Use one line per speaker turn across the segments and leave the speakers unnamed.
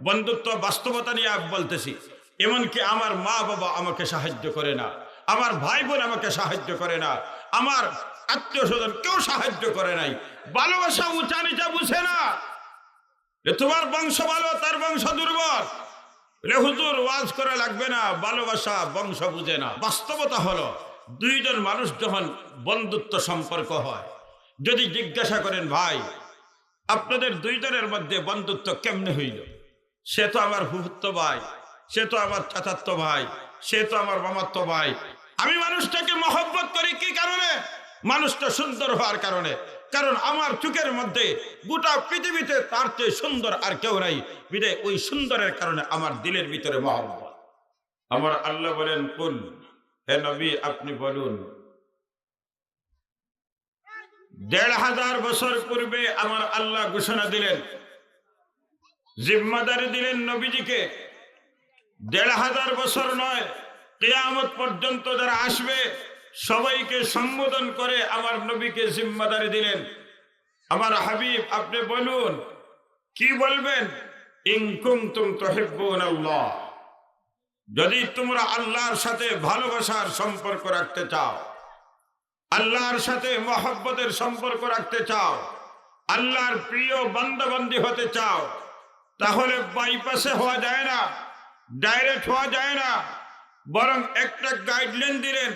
বন্ধুত্ব বাস্তবতা নিয়ে বলতেছি। এমনকি আমার মা বাবা আমাকে সাহায্য করে না, আমার ভাই বোন আমাকে সাহায্য করে না, আমার আত্মীয় স্বজন কেউ সাহায্য করে নাই। ভালোবাসা উঁচা নিচা বুঝে না। তোমার বংশ ভালো, তার বংশ দুর্বল, হুজুর ওয়াজ করা লাগবে না, ভালোবাসা বংশ বুঝে না। বাস্তবতা হলো দুইজন মানুষ যখন বন্ধুত্ব সম্পর্ক হয়, যদি জিজ্ঞাসা করেন ভাই আপনাদের দুইজনের মধ্যে বন্ধুত্ব কেমনে হইল, সে তো আমার ফুফুত্ত ভাই, সে তো আমার চাচাতো ভাই, সে তো আমার মামাতো ভাই। আমি মানুষটাকে মহব্বত করি কি কারণে? মানুষটা সুন্দর হওয়ার কারণে। কারণ আমার চোখের মধ্যে গোটা পৃথিবীতে তার চেয়ে সুন্দর আর কেউ নাই, বিদায় ওই সুন্দরের কারণে আমার দিলের ভিতরে মহব্বত। আমার আল্লাহ বলেন, কুল, হে নবী আপনি বলুন, ১৫০০ বছর পূর্বে আমার আল্লাহ ঘোষণা দিলেন, জিম্মাদারি দিলেন নবীজিকে। ১৫০০ বছর নয়, কিয়ামত পর্যন্ত যারা আসবে সবাইকে সম্বোধন করে আমার নবীকে জিম্মাদারি দিলেন। আমার হাবিব আপনি বলুন, কি বলবেন? ইন কুনতুম তুহিব্বুনাল্লাহ, যদি তোমরা আল্লাহর সাথে ভালোবাসার সম্পর্ক রাখতে চাও, আল্লাহর সাথে মহব্বতের সম্পর্ক রাখতে চাও, আল্লাহর প্রিয় বান্দাবান্দি হতে চাও, তাহলে বাইপাসে হওয়া যায় না, ডাইরেক্ট হওয়া যায় না, বরং একটা গাইডলাইন দিলেন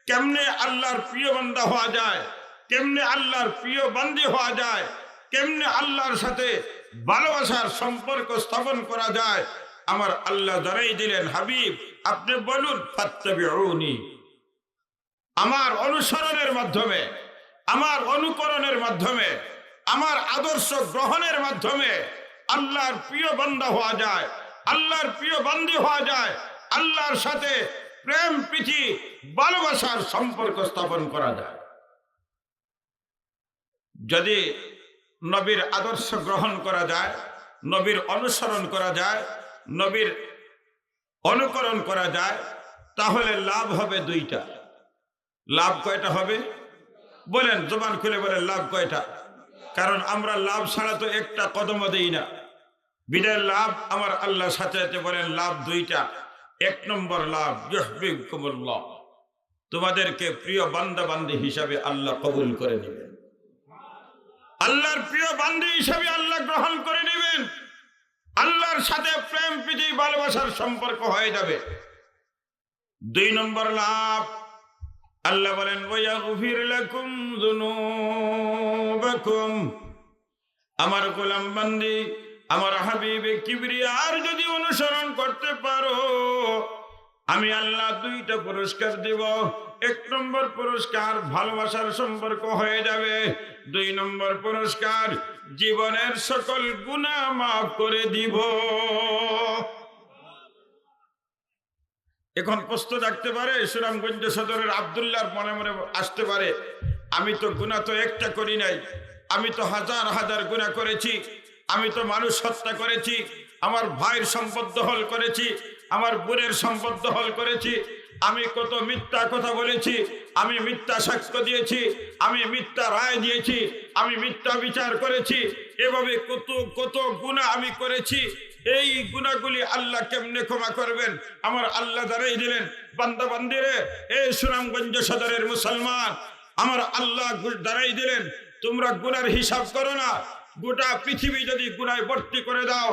কেমনে আল্লাহর প্রিয় বান্দা হওয়া যায়, কেমনে আল্লাহর প্রিয় বান্দি হওয়া যায়, কেমনে আল্লাহর সাথে ভালোবাসার সম্পর্ক স্থাপন করা যায়। আমার আল্লাহ জানাই দিলেন, হাবিব আপনি বলুন, ফাত্তাবিউনি, আমার অনুসরণের মাধ্যমে, আমার অনুকরণের মাধ্যমে, আমার আদর্শ গ্রহণের মাধ্যমে আল্লাহর প্রিয় বান্দা হওয়া যায়, আল্লাহর প্রিয় বান্দি হওয়া যায়, আল্লাহর সাথে প্রেম প্রীতি ভালোবাসার সম্পর্ক স্থাপন করা যায়। যদি নবীর আদর্শ গ্রহণ করা যায়, নবীর অনুসরণ করা যায়, নবীর অনুকরণ করা যায়, তাহলে লাভ হবে দুইটা। লাভ কয়টা হবে? বলেন, জবান খুলে বলেন, লাভ কয়টা? কারণ আমরা লাভ ছাড়া তো একটা কদমও দেই না। বিদায় লাভ আমার আল্লাহ সাথে বলেন লাভ দুইটা। এক নম্বর লাভ, ইউহিব্বুকুমুল্লাহ, তোমাদেরকে প্রিয় বান্দা বান্দি হিসাবে আল্লাহ কবুল করে নেবেন, আল্লাহর প্রিয় বান্দি হিসাবে আল্লাহ গ্রহণ করে নেবেন, আল্লাহর সাথে প্রেম প্রীতি ভালোবাসার সম্পর্ক হয়ে যাবে। দুই নম্বর লাভ, আল্লাহ বলেন, ওয়াগফির লাকুম যুনুবাকুম, আমার গোলাম বান্দি আমার হাবিবে কিবরিয়ার যদি অনুসরণ করতে পারো, আমি আল্লাহ দুইটা পুরস্কার দেব। এক নম্বর পুরস্কার ভালোবাসার সম্পর্ক হয়ে যাবে, দুই নম্বর পুরস্কার জীবনের সকল গুনাহ মাফ করে দিব। এখন প্রশ্ন থাকতে পারে, সুনামগঞ্জ সদরের আব্দুল্লাহর মনে মনে আসতে পারে, আমি তো গুনাহ তো একটা করি নাই, আমি তো হাজার হাজার গুনাহ করেছি, আমি তো মানুষ হত্যা করেছি, আমার ভাইয়ের সম্পদ দখল করেছি, আমার বোনের সম্পদ দখল করেছি, আমি কত মিথ্যা কথা বলেছি, আমি মিথ্যা সাক্ষ্য দিয়েছি, আমি মিথ্যা রায় দিয়েছি, আমি মিথ্যা বিচার করেছি, এভাবে কত কত গুনাহ আমি করেছি। এই গুনাহগুলি আল্লাহ কেমনে ক্ষমা করবেন? আমার আল্লাহ জানাই দিলেন, বান্দা বান্দিরে, এই সুনামগঞ্জ সদরের মুসলমান, আমার আল্লাহ জানাই দিলেন, তোমরা গুনার হিসাব করো না, গোটা পৃথিবী যদি গুনায় ভর্তি করে দাও,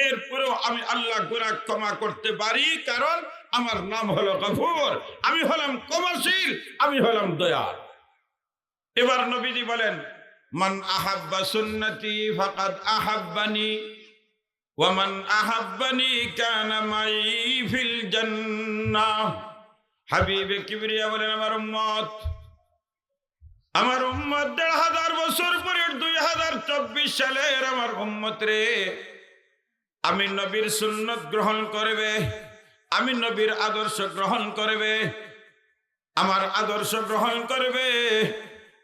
এরপরেও আমি আল্লাহ গুনাহ ক্ষমা করতে পারি, কারণ আমার নাম হলো গফুর, আমি হলাম ক্ষমাশীল, আমি হলাম দয়াল। এবার নবীজি বলেন, মান আহাব্বা সুন্নতি ফাকাদ আহাব্বানি ওয়া মান আহাব্বানি কানা মাই ফিল জান্নাহ। হাবিবে কিবরিয়া বলেন, আমার উম্মত, আমার উম্মত ১৫০০ বছর পরে ২০২৪ সালের আমার উম্মত রে, আমি নবীর সুন্নত গ্রহণ করবে, আমি নবীর আদর্শ গ্রহণ করবে, আমার আদর্শ গ্রহণ করবে,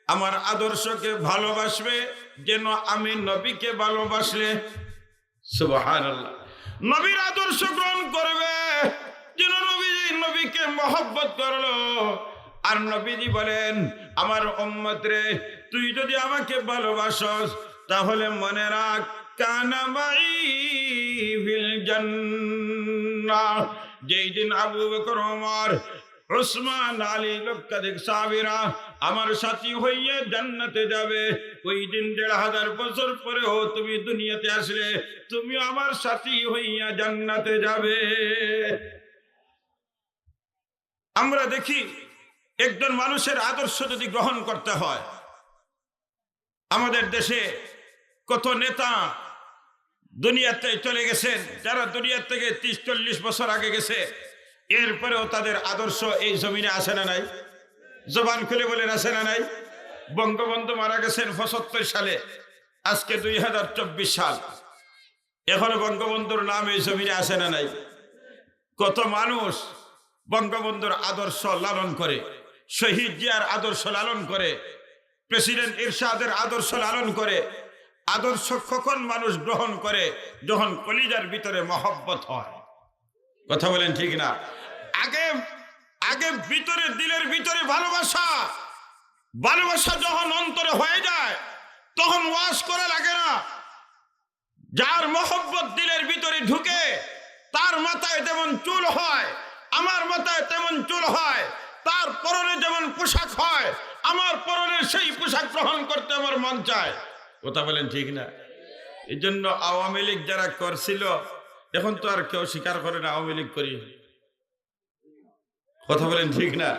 আমার আদর্শকে ভালোবাসবে, যেন আমি নবীকে ভালোবাসলে। সুবহানাল্লাহ। নবীর আদর্শ গ্রহণ করবে, যেন নবীকে মহব্বত করলো। আর নবীজি বলেন, আমার উম্মত রে, তুই যদি আমাকে ভালোবাসস, তাহলে মনে রাখ, কানা মাই ফিল জান্নাহ। যেই দিন আবু বকর, ওমর, উসমান, আলী, লক্ষাধিক সাহাবীরা আমার সাথী হইয়া জান্নাতে যাবে, ওই দিন ১৫০০ বছর পরেও তুমি দুনিয়াতে আসলে তুমি আমার সাথী হইয়া জান্নাতে যাবে। আমরা দেখি একজন মানুষের আদর্শ যদি গ্রহণ করতে হয়, আমাদের দেশে কত নেতা দুনিয়াতে চলে গেছেন, যারা দুনিয়া থেকে ৩০-৪০ বছর আগে গেছে, এরপরেও তাদের আদর্শ এই জমিনে আসে না নাই? জবান খুলে বলেন আসে না নাই? বঙ্গবন্ধু মারা গেছেন ৭৫ সালে, আজকে ২০২৪ সাল, এখনো বঙ্গবন্ধুর নাম এই জমিনে আসে না নাই? কত মানুষ বঙ্গবন্ধুর আদর্শ লালন করে, শহীদ জিয়ার আদর্শ লালন করে, প্রেসিডেন্ট এরশাদের আদর্শ লালন করে। আদর্শ কখন মানুষ গ্রহণ করে? যখন কলিজার ভিতরে মহব্বত হয়। কথা বলেন ঠিক না? আগে আগে ভিতরে, দিলের ভিতরে ভালোবাসা, ভালোবাসা যখন অন্তরে হয়ে যায় তখন ওয়াজ করা লাগে না। যার মহব্বত দিলের ভিতরে ঢুকে তার মাথায় যেমন চুল হয়, আমার মাথায় তেমন চুল হয়, তার পরনে যেমন পোশাক হয়, আমার পরনের সেই পোশাক গ্রহণ করতে আমার মন চায়। কথা বলেন ঠিক না? এই জন্য আওয়ামী লীগ যারা করছিল, এখন তো আর কেউ স্বীকার করে না আওয়ামী লীগ করি। কথা বলেন ঠিক না?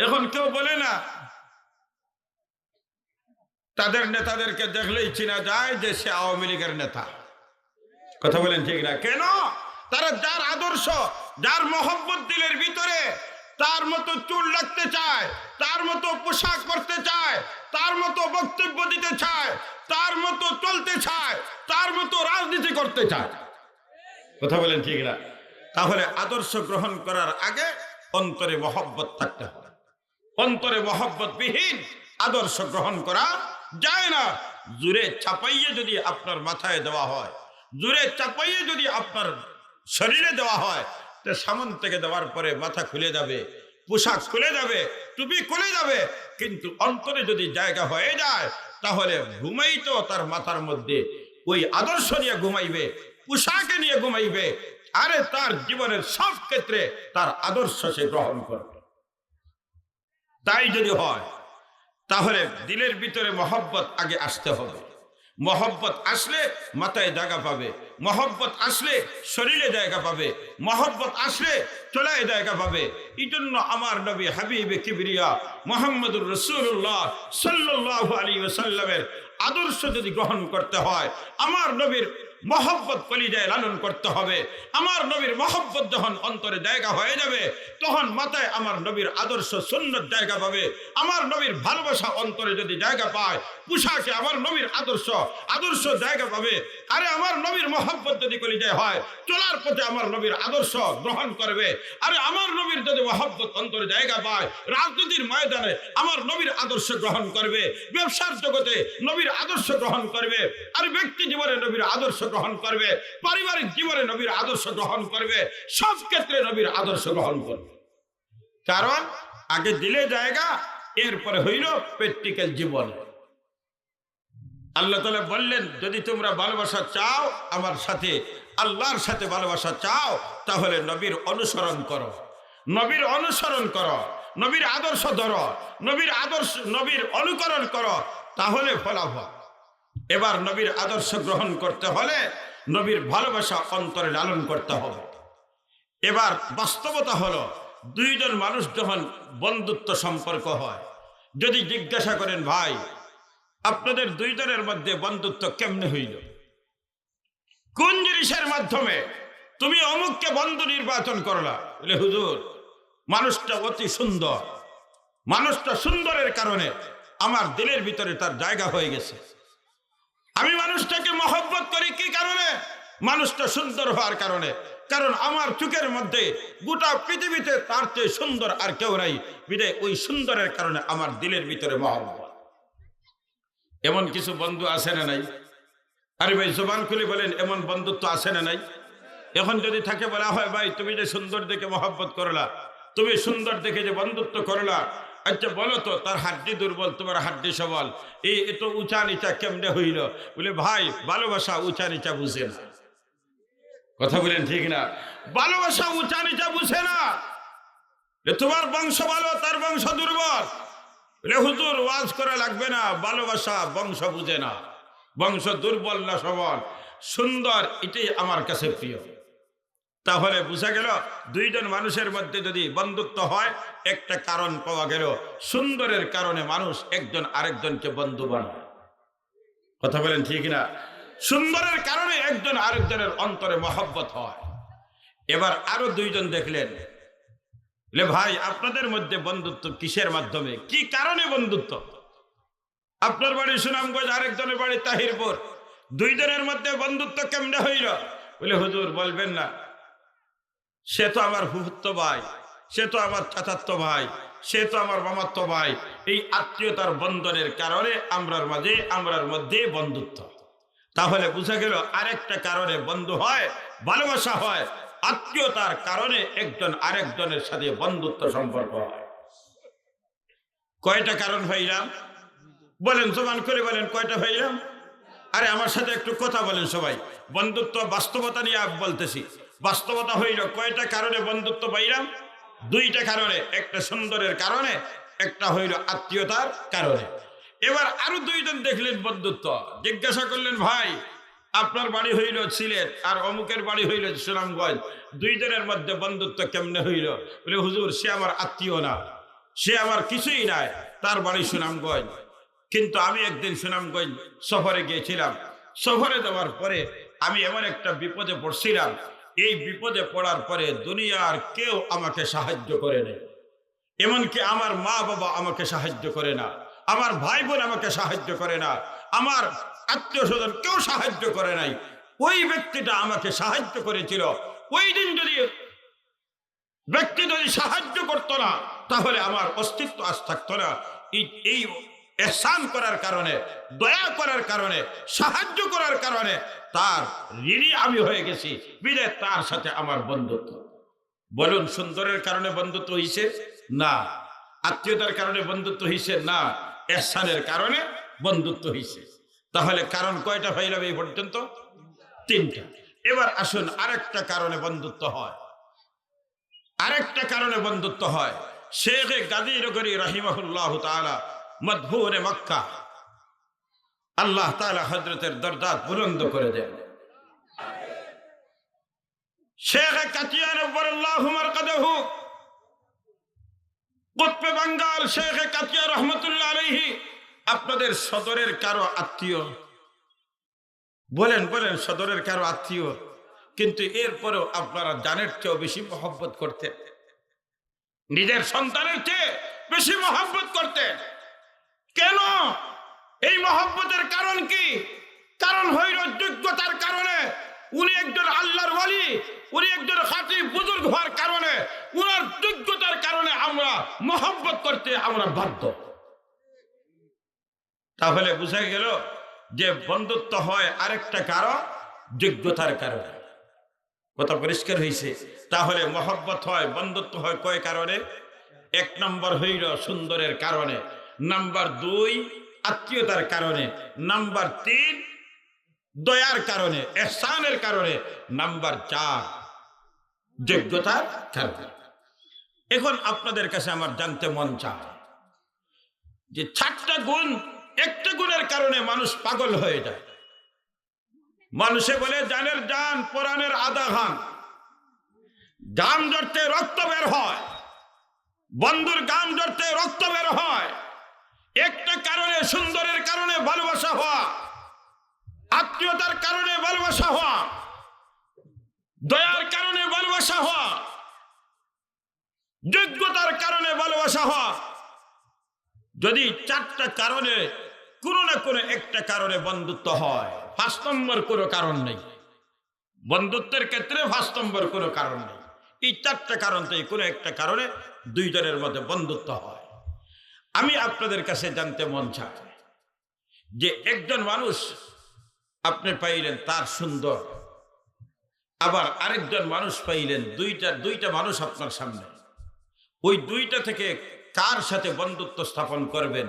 এখন কেউ বলে না। তাদের নেতাদেরকে দেখলেই চিনা যায় যে সে আওয়ামী লীগের নেতা। কথা বলেন ঠিক না? কেন? তারা যার আদর্শ, যার মহব্বত দিলের ভিতরে, তার মতো চুল রাখতে চায়, তার মতো পোশাক পরতে চায়, তার মতো বক্তব্য দিতে চায়, তার মতো চলতে চায়, তার মতো রাজনীতি করতে চায়। কথা বলেন ঠিক না? তাহলে আদর্শ গ্রহণ করার আগে অন্তরে মহব্বত থাকতে হবে। অন্তরে মহব্বত বিহীন আদর্শ গ্রহণ করা যায় না। জোরে চাপাইয়ে যদি আপনার মাথায় দেওয়া হয়, জোরে চাপাইয়ে যদি আপনার শরীরে দেওয়া হয়, তো সামন থেকে দেওয়ার পরে মাথা খুলে যাবে, পোশাক খুলে যাবে, টুপি খুলে যাবে, কিন্তু অন্তরে যদি জায়গা হয়ে যায় তাহলে ঘুমাইতো তার মাথার মধ্যে ওই আদর্শ নিয়ে ঘুমাইবে, পোশাকে নিয়ে ঘুমাইবে, আরে তার জীবনের সব ক্ষেত্রে তার আদর্শ সে গ্রহণ করবে। তাই যদি হয় তাহলে দিলের ভিতরে মহব্বত আগে আসতে হবে। মহব্বত আসলে মাথায় জায়গা পাবে, মহব্বত আসলে শরীরে জায়গা পাবে, মহব্বত আসলে চলায় জায়গা পাবে। এই জন্য আমার নবী হাবিবে কিবরিয়া মুহাম্মদুর রাসূলুল্লাহ সাল্লাল্লাহু আলাইহি ওয়াসাল্লামের আদর্শ যদি গ্রহণ করতে হয়, আমার নবীর মহব্বত কলিজায় লালন করতে হবে। আমার নবীর মহব্বত যখন অন্তরে জায়গা হয়ে যাবে তখন মাথায় আমার নবীর আদর্শ সুন্নত জায়গা পাবে। আমার নবীর ভালোবাসা অন্তরে যদি জায়গা পায়, পোশাকে আমার নবীর আদর্শ জায়গা পাবে। আরে আমার নবীর মহব্বত যদি কলিজায় হয়, চলার পথে আমার নবীর আদর্শ গ্রহণ করবে। আরে আমার নবীর যদি মহব্বত অন্তরে জায়গা পায়, রাজনীতির ময়দানে আমার নবীর আদর্শ গ্রহণ করবে, ব্যবসার জগতে নবীর আদর্শ গ্রহণ করবে, আর ব্যক্তি জীবনে নবীর আদর্শ গ্রহণ করবে, পারিবারিক জীবনে নবীর আদর্শ গ্রহণ করবে, সব ক্ষেত্রে নবীর আদর্শ গ্রহণ করবে। কারণ আগে দিলে জায়গা, এরপরে হইল প্র্যাকটিক্যাল জীবন। আল্লাহ তাআলা বললেন, যদি তোমরা ভালোবাসা চাও আমার সাথে, আল্লাহর সাথে ভালোবাসা চাও, তাহলে নবীর অনুসরণ করো, নবীর অনুসরণ করো, নবীর আদর্শ ধরো, নবীর অনুকরণ করো, তাহলে ফলাফল। এবার নবীর আদর্শ গ্রহণ করতে হলে নবীর ভালোবাসা অন্তরে লালন করতে হবে। এবার বাস্তবতা হলো, দুইজন মানুষ যখন বন্ধুত্ব সম্পর্ক হয়, যদি জিজ্ঞাসা করেন ভাই আপনাদের দুইজনের মধ্যে বন্ধুত্ব কেমনে হইল, কোন জিনিসের মাধ্যমে তুমি অমুককে বন্ধু নির্বাচন করলা, বলে হুজুর মানুষটা অতি সুন্দর, মানুষটা সুন্দরের কারণে আমার দিলের ভিতরে তার জায়গা হয়ে গেছে। আমি মানুষটাকে মহব্বত করি কি কারণে? মানুষটা সুন্দর হওয়ার কারণে। কারণ আমার চোখের মধ্যে গোটা পৃথিবীতে তার চেয়ে সুন্দর আর কেউ নাই, বিধায় ওই সুন্দরের কারণে আমার দিলের ভিতরে মহব্বত। এমন কিছু বন্ধু আছে না নাই? আরে ভাই জবান খুলে বলেন, এমন বন্ধুত্ব আছে না নাই? এখন যদি থাকে বলা হয় ভাই তুমি যে সুন্দর দেখে মহব্বত করলা, তুমি সুন্দর দেখে যে বন্ধুত্ব করলা, আচ্ছা বলো তো, তার হাড্ডি দুর্বল, তোমার হাড্ডি সবল, এই এত উঁচা নিচা কেমনে হইল? বলে ভাই ভালোবাসা উঁচা নিচা বুঝে না। কথা বলেন ঠিক না? ভালোবাসা উঁচা নিচা বুঝে না। তোমার বংশ ভালো, তার বংশ দুর্বল, হুজুর ওয়াজ করা লাগবে না, ভালোবাসা বংশ বুঝে না, বংশ দুর্বল না সবল, সুন্দর, এটাই আমার কাছে প্রিয়। তাহলে বুঝা গেল দুইজন মানুষের মধ্যে যদি বন্ধুত্ব হয়, একটা কারণ পাওয়া গেল, সুন্দরের কারণে মানুষ একজন আরেকজনকে বন্ধু বানায়। কথা বলেন ঠিক না? সুন্দরের কারণে একজন আরেকজনের অন্তরে মহব্বত হয়। এবার আরো দুইজন দেখলেন, ভাই আপনাদের মধ্যে বন্ধুত্ব কিসের মাধ্যমে, কি কারণে বন্ধুত্ব? আপনার বাড়ি সুনামগঞ্জ, আরেকজনের বাড়ি তাহিরপুর, দুইজনের মধ্যে বন্ধুত্ব কেমনে হইল? বলে হুজুর বলবেন না, সে তো আমার ফুফুত্ত ভাই, সে তো আমার চাচাতো ভাই, সে তো আমার মামাতো ভাই, এই আত্মীয়তার বন্ধনের কারণে আমরার মধ্যে বন্ধুত্ব। তাহলে বুঝা গেল আরেকটা কারণে বন্ধু হয়, ভালোবাসা হয়, আত্মীয়তার কারণে একজন আরেকজনের সাথে বন্ধুত্ব সম্পর্ক হয়। কয়টা কারণ হইলাম? বলেন, সমান করে বলেন, কয়টা হইলাম? আরে আমার সাথে একটু কথা বলেন সবাই। বন্ধুত্ব বাস্তবতা নিয়ে বলতেছি, বাস্তবতা হইল কয়টা কারণে বন্ধুত্ব পাইলাম? দুইটা কারণে, একটা সুন্দরের কারণে, একটা হইল আত্মীয়তার কারণে। এবার আরো দুইজন দেখলেন বন্ধুত্ব, জিজ্ঞাসা করলেন, ভাই আপনার বাড়ি হইল সিলেট আর অমুকের বাড়ি হইল সুনামগঞ্জ, দুইজনের মধ্যে বন্ধুত্ব কেমনে হইল? বলে হুজুর সে আমার আত্মীয় না, সে আমার কিছুই নাই, তার বাড়ি সুনামগঞ্জ, কিন্তু আমি একদিন সুনামগঞ্জ সফরে গিয়েছিলাম। সফরে যাওয়ার পরে আমি এমন একটা বিপদে পড়ছিলাম, এই বিপদে পড়ার পরে দুনিয়ার কেউ আমাকে সাহায্য করে নাই, এমনকি আমার মা বাবা আমাকে সাহায্য করে না, আমার ভাই বোন আমাকে সাহায্য করে না, আমার আত্মীয় স্বজন কেউ সাহায্য করে নাই। ওই ব্যক্তিটা আমাকে সাহায্য করেছিল। ওই দিন যদি ব্যক্তি যদি সাহায্য করতো না, তাহলে আমার অস্তিত্ব আজ থাকতো না। এই ইহসান করার কারণে, দয়া করার কারণে, সাহায্য করার কারণে তার ঋণী আমি হয়ে গেছি, বিদে তার সাথে আমার বন্ধুত্ব। বলুন, সুন্দরের কারণে বন্ধুত্ব হইছে না, আত্মীয়তার কারণে বন্ধুত্ব হইছে না, ইহসানের কারণে বন্ধুত্ব হইছে। তাহলে কারণ কয়টা পাইলাম এই পর্যন্ত? তিনটা। এবার আসুন আরেকটা কারণে বন্ধুত্ব হয়, আরেকটা কারণে বন্ধুত্ব হয়। শেখ গাজীনগরী রাহিমাহুল্লাহ তাআলা মদফুনে মক্কা, আল্লাহ তাআলা হযরতের দরজাত বুলন্দ করে দেন। শেখ কাতিয়া নব্বরাল্লাহু মারকাদাহু, কুতবে বাঙ্গাল শেখ কাতিয়া রহমাতুল্লাহ আলাইহি, আপনাদের সদরের কারো আত্মীয়? বলেন বলেন, সদরের কারো আত্মীয়, কিন্তু এরপরেও আপনারা জানের চেয়েও বেশি মহব্বত করতেন, নিজের সন্তানের চেয়ে বেশি মহব্বত করতেন। কেন? এই মহব্বতের কারণ কি? কারণ হইল যোগ্যতার কারণে। উনি একজন আল্লাহর ওয়ালি, উনি একজন খাঁটি বুজুর্গ হওয়ার কারণে, উনার যোগ্যতার কারণে আমরা মহব্বত করতে আমরা বাধ্য। তাহলে বুঝা গেল যে বন্ধুত্ব হয় আরেকটা কারণ, যোগ্যতার কারণে। কথা পরিষ্কার হয়েছে? তাহলে মহব্বত হয়, বন্ধুত্ব হয় কয় কারণে? এক নম্বর হইল সুন্দরের কারণে, নাম্বার 2 আত্মীয়তার কারণে, নাম্বার 3 দয়ার কারণে, ইহসানের কারণে, নাম্বার 4 যোগ্যতার কারণে। এখন আপনাদের কাছে আমার জানতে মন চায় যে 4টা গুণ, একটা গুণের কারণে মানুষ পাগল হয়ে যায়। মানুষে বলে জানের জান, পরাণের আধা ঘাম, গাম জড়তে রক্ত বের হয়, বন্ধুর গাম জড়তে রক্ত বের হয়। একটা কারণে, সুন্দরের কারণে ভালোবাসা হওয়া, আত্মীয়তার কারণে ভালোবাসা হওয়া, দয়ার কারণে ভালোবাসা হওয়া, যোগ্যতার কারণে ভালোবাসা হওয়া। যদি 4টা কারণে কোনো না কোনো একটা কারণে বন্ধুত্ব হয়, 5 নম্বর কোনো কারণ নেই বন্ধুত্বের ক্ষেত্রে, 5 নম্বর কোনো কারণ নেই। এই 4টা কারণ থেকে কোনো একটা কারণে দুইজনের মধ্যে বন্ধুত্ব হয়। আমি আপনাদের কাছে জানতে মন চায় যে একজন মানুষ আপনি পাইলেন তার সুন্দর, আবার আরেকজন মানুষ পাইলেন, দুইটা মানুষ আপনার সামনে, ওই দুইটা থেকে কার সাথে বন্ধুত্ব স্থাপন করবেন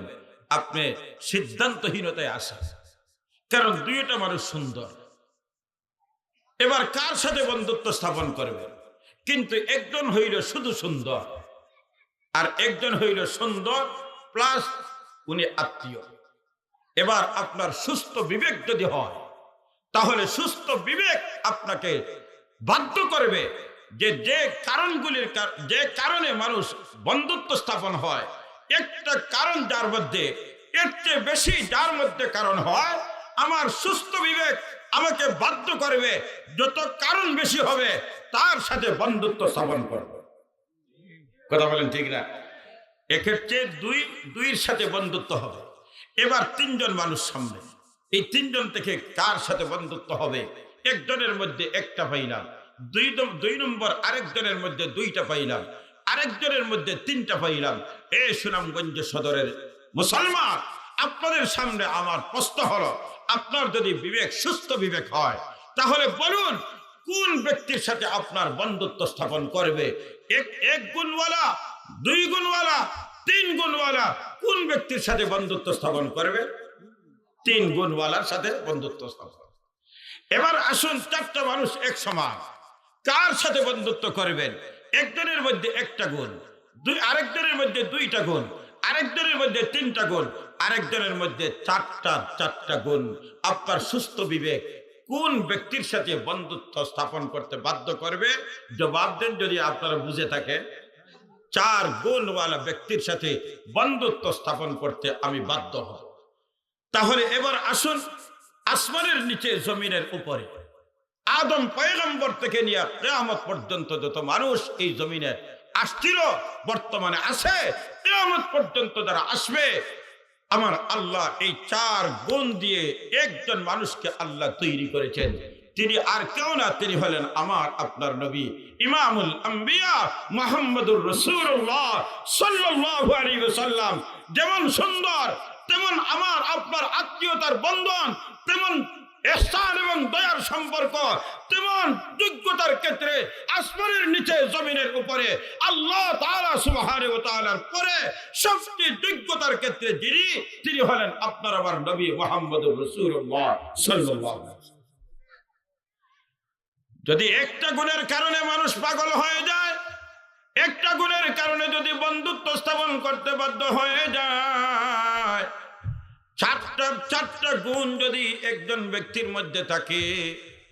আপনি সিদ্ধান্তহীনতায় আসেন, কারণ দুইটা মানুষ সুন্দর। এবার কার সাথে বন্ধুত্ব স্থাপন করবেন? কিন্তু একজন হইল শুধু সুন্দর, আর একজন হইল সুন্দর প্লাস উনি আত্মীয়। এবার আপনার সুস্থ বিবেক যদি হয়, তাহলে সুস্থ বিবেক আপনাকে বাধ্য করবে যে কারণে মানুষ বন্ধুত্ব স্থাপন হয়, একটা কারণ যার মধ্যে, এর চেয়ে বেশি যার মধ্যে কারণ হয়, আমার সুস্থ বিবেক আমাকে বাধ্য করবে যত কারণ বেশি হবে তার সাথে বন্ধুত্ব স্থাপন করব। কথা বলেন ঠিক না? এক্ষেত্রে দুইয়ের সাথে বন্ধুত্ব হবে। এবার তিনজন মানুষ সামনে, এই তিনজন থেকে কার সাথে বন্ধুত্ব হবে? একজনের মধ্যে একটা পাইলাম, দুই নম্বর আরেকজনের মধ্যে দুইটা পাইলাম, আরেকজনের মধ্যে তিনটা পাইলাম। এই সুনামগঞ্জ সদরের মুসলমান, আপনাদের সামনে আমার প্রশ্ন হলো, আপনার যদি বিবেক সুস্থ বিবেক হয়, তাহলে বলুন কোন ব্যক্তির সাথে আপনার বন্ধুত্ব স্থাপন করবে? এক গুণওয়ালা, দুই গুণওয়ালা, তিন গুণওয়ালা, কোন ব্যক্তির সাথে বন্ধুত্ব স্থাপন করবে? তিন গুণওয়ালার সাথে বন্ধুত্ব স্থাপন। এবার আসুন, চারটা মানুষ এক সমান, কার সাথে বন্ধুত্ব করবেন? একজনের মধ্যে একটা গুণ, আরেকজনের মধ্যে দুইটা গুণ, আরেকজনের মধ্যে তিনটা গুণ, আরেকজনের মধ্যে চারটা গুণ। আপনার সুস্থ বিবেক কোন ব্যক্তির সাথে বন্ধুত্ব স্থাপন করতে বাধ্য করবে? জবাব দেন যদি আপনারা বুঝে থাকেন। চার গুণওয়ালা ব্যক্তির সাথে বন্ধুত্ব স্থাপন করতে আমি বাধ্য হব। তাহলে এবার আসুন, আসমানের নিচে জমিনের উপরে আদম পয়গম্বর থেকে নিয়ে কিয়ামত পর্যন্ত যত মানুষ এই জমিনে আসছিল, বর্তমানে আছে, কিয়ামত পর্যন্ত যারা আসবে, আমার আল্লাহ এই চার গুণ দিয়ে একজন মানুষকে আল্লাহ তৈরি করেছেন। তিনি আর কেউ না, তিনি হলেন আমার আপনার নবী ইমামুল আম্বিয়া মুহাম্মদুর রাসূলুল্লাহ সাল্লাল্লাহু আলাইহি ওয়াসাল্লাম। যেমন সুন্দর, তেমন আমার আপনার আত্মীয়তার বন্ধন, তেমন ইহসান এবং দয়ার সম্পর্ক, তেমন যোগ্যতার ক্ষেত্রে আসমানের নিচে জমিনের উপরে আল্লাহ তাআলা সুবহানাহু ওয়া তাআলার পরে সবচেয়ে যোগ্যতার ক্ষেত্রে তিনি হলেন আপনার আমার নবী মুহাম্মদুর রাসূলুল্লাহ সাল্লাল্লাহু আলাইহি ওয়াসাল্লাম। যদি একটা গুণের কারণে মানুষ পাগল হয়ে যায়, একটা গুণের কারণে যদি বন্ধুত্ব স্থাপন করতে বাধ্য হয়ে যায়, চারটা গুণ যদি একজন ব্যক্তির মধ্যে থাকে,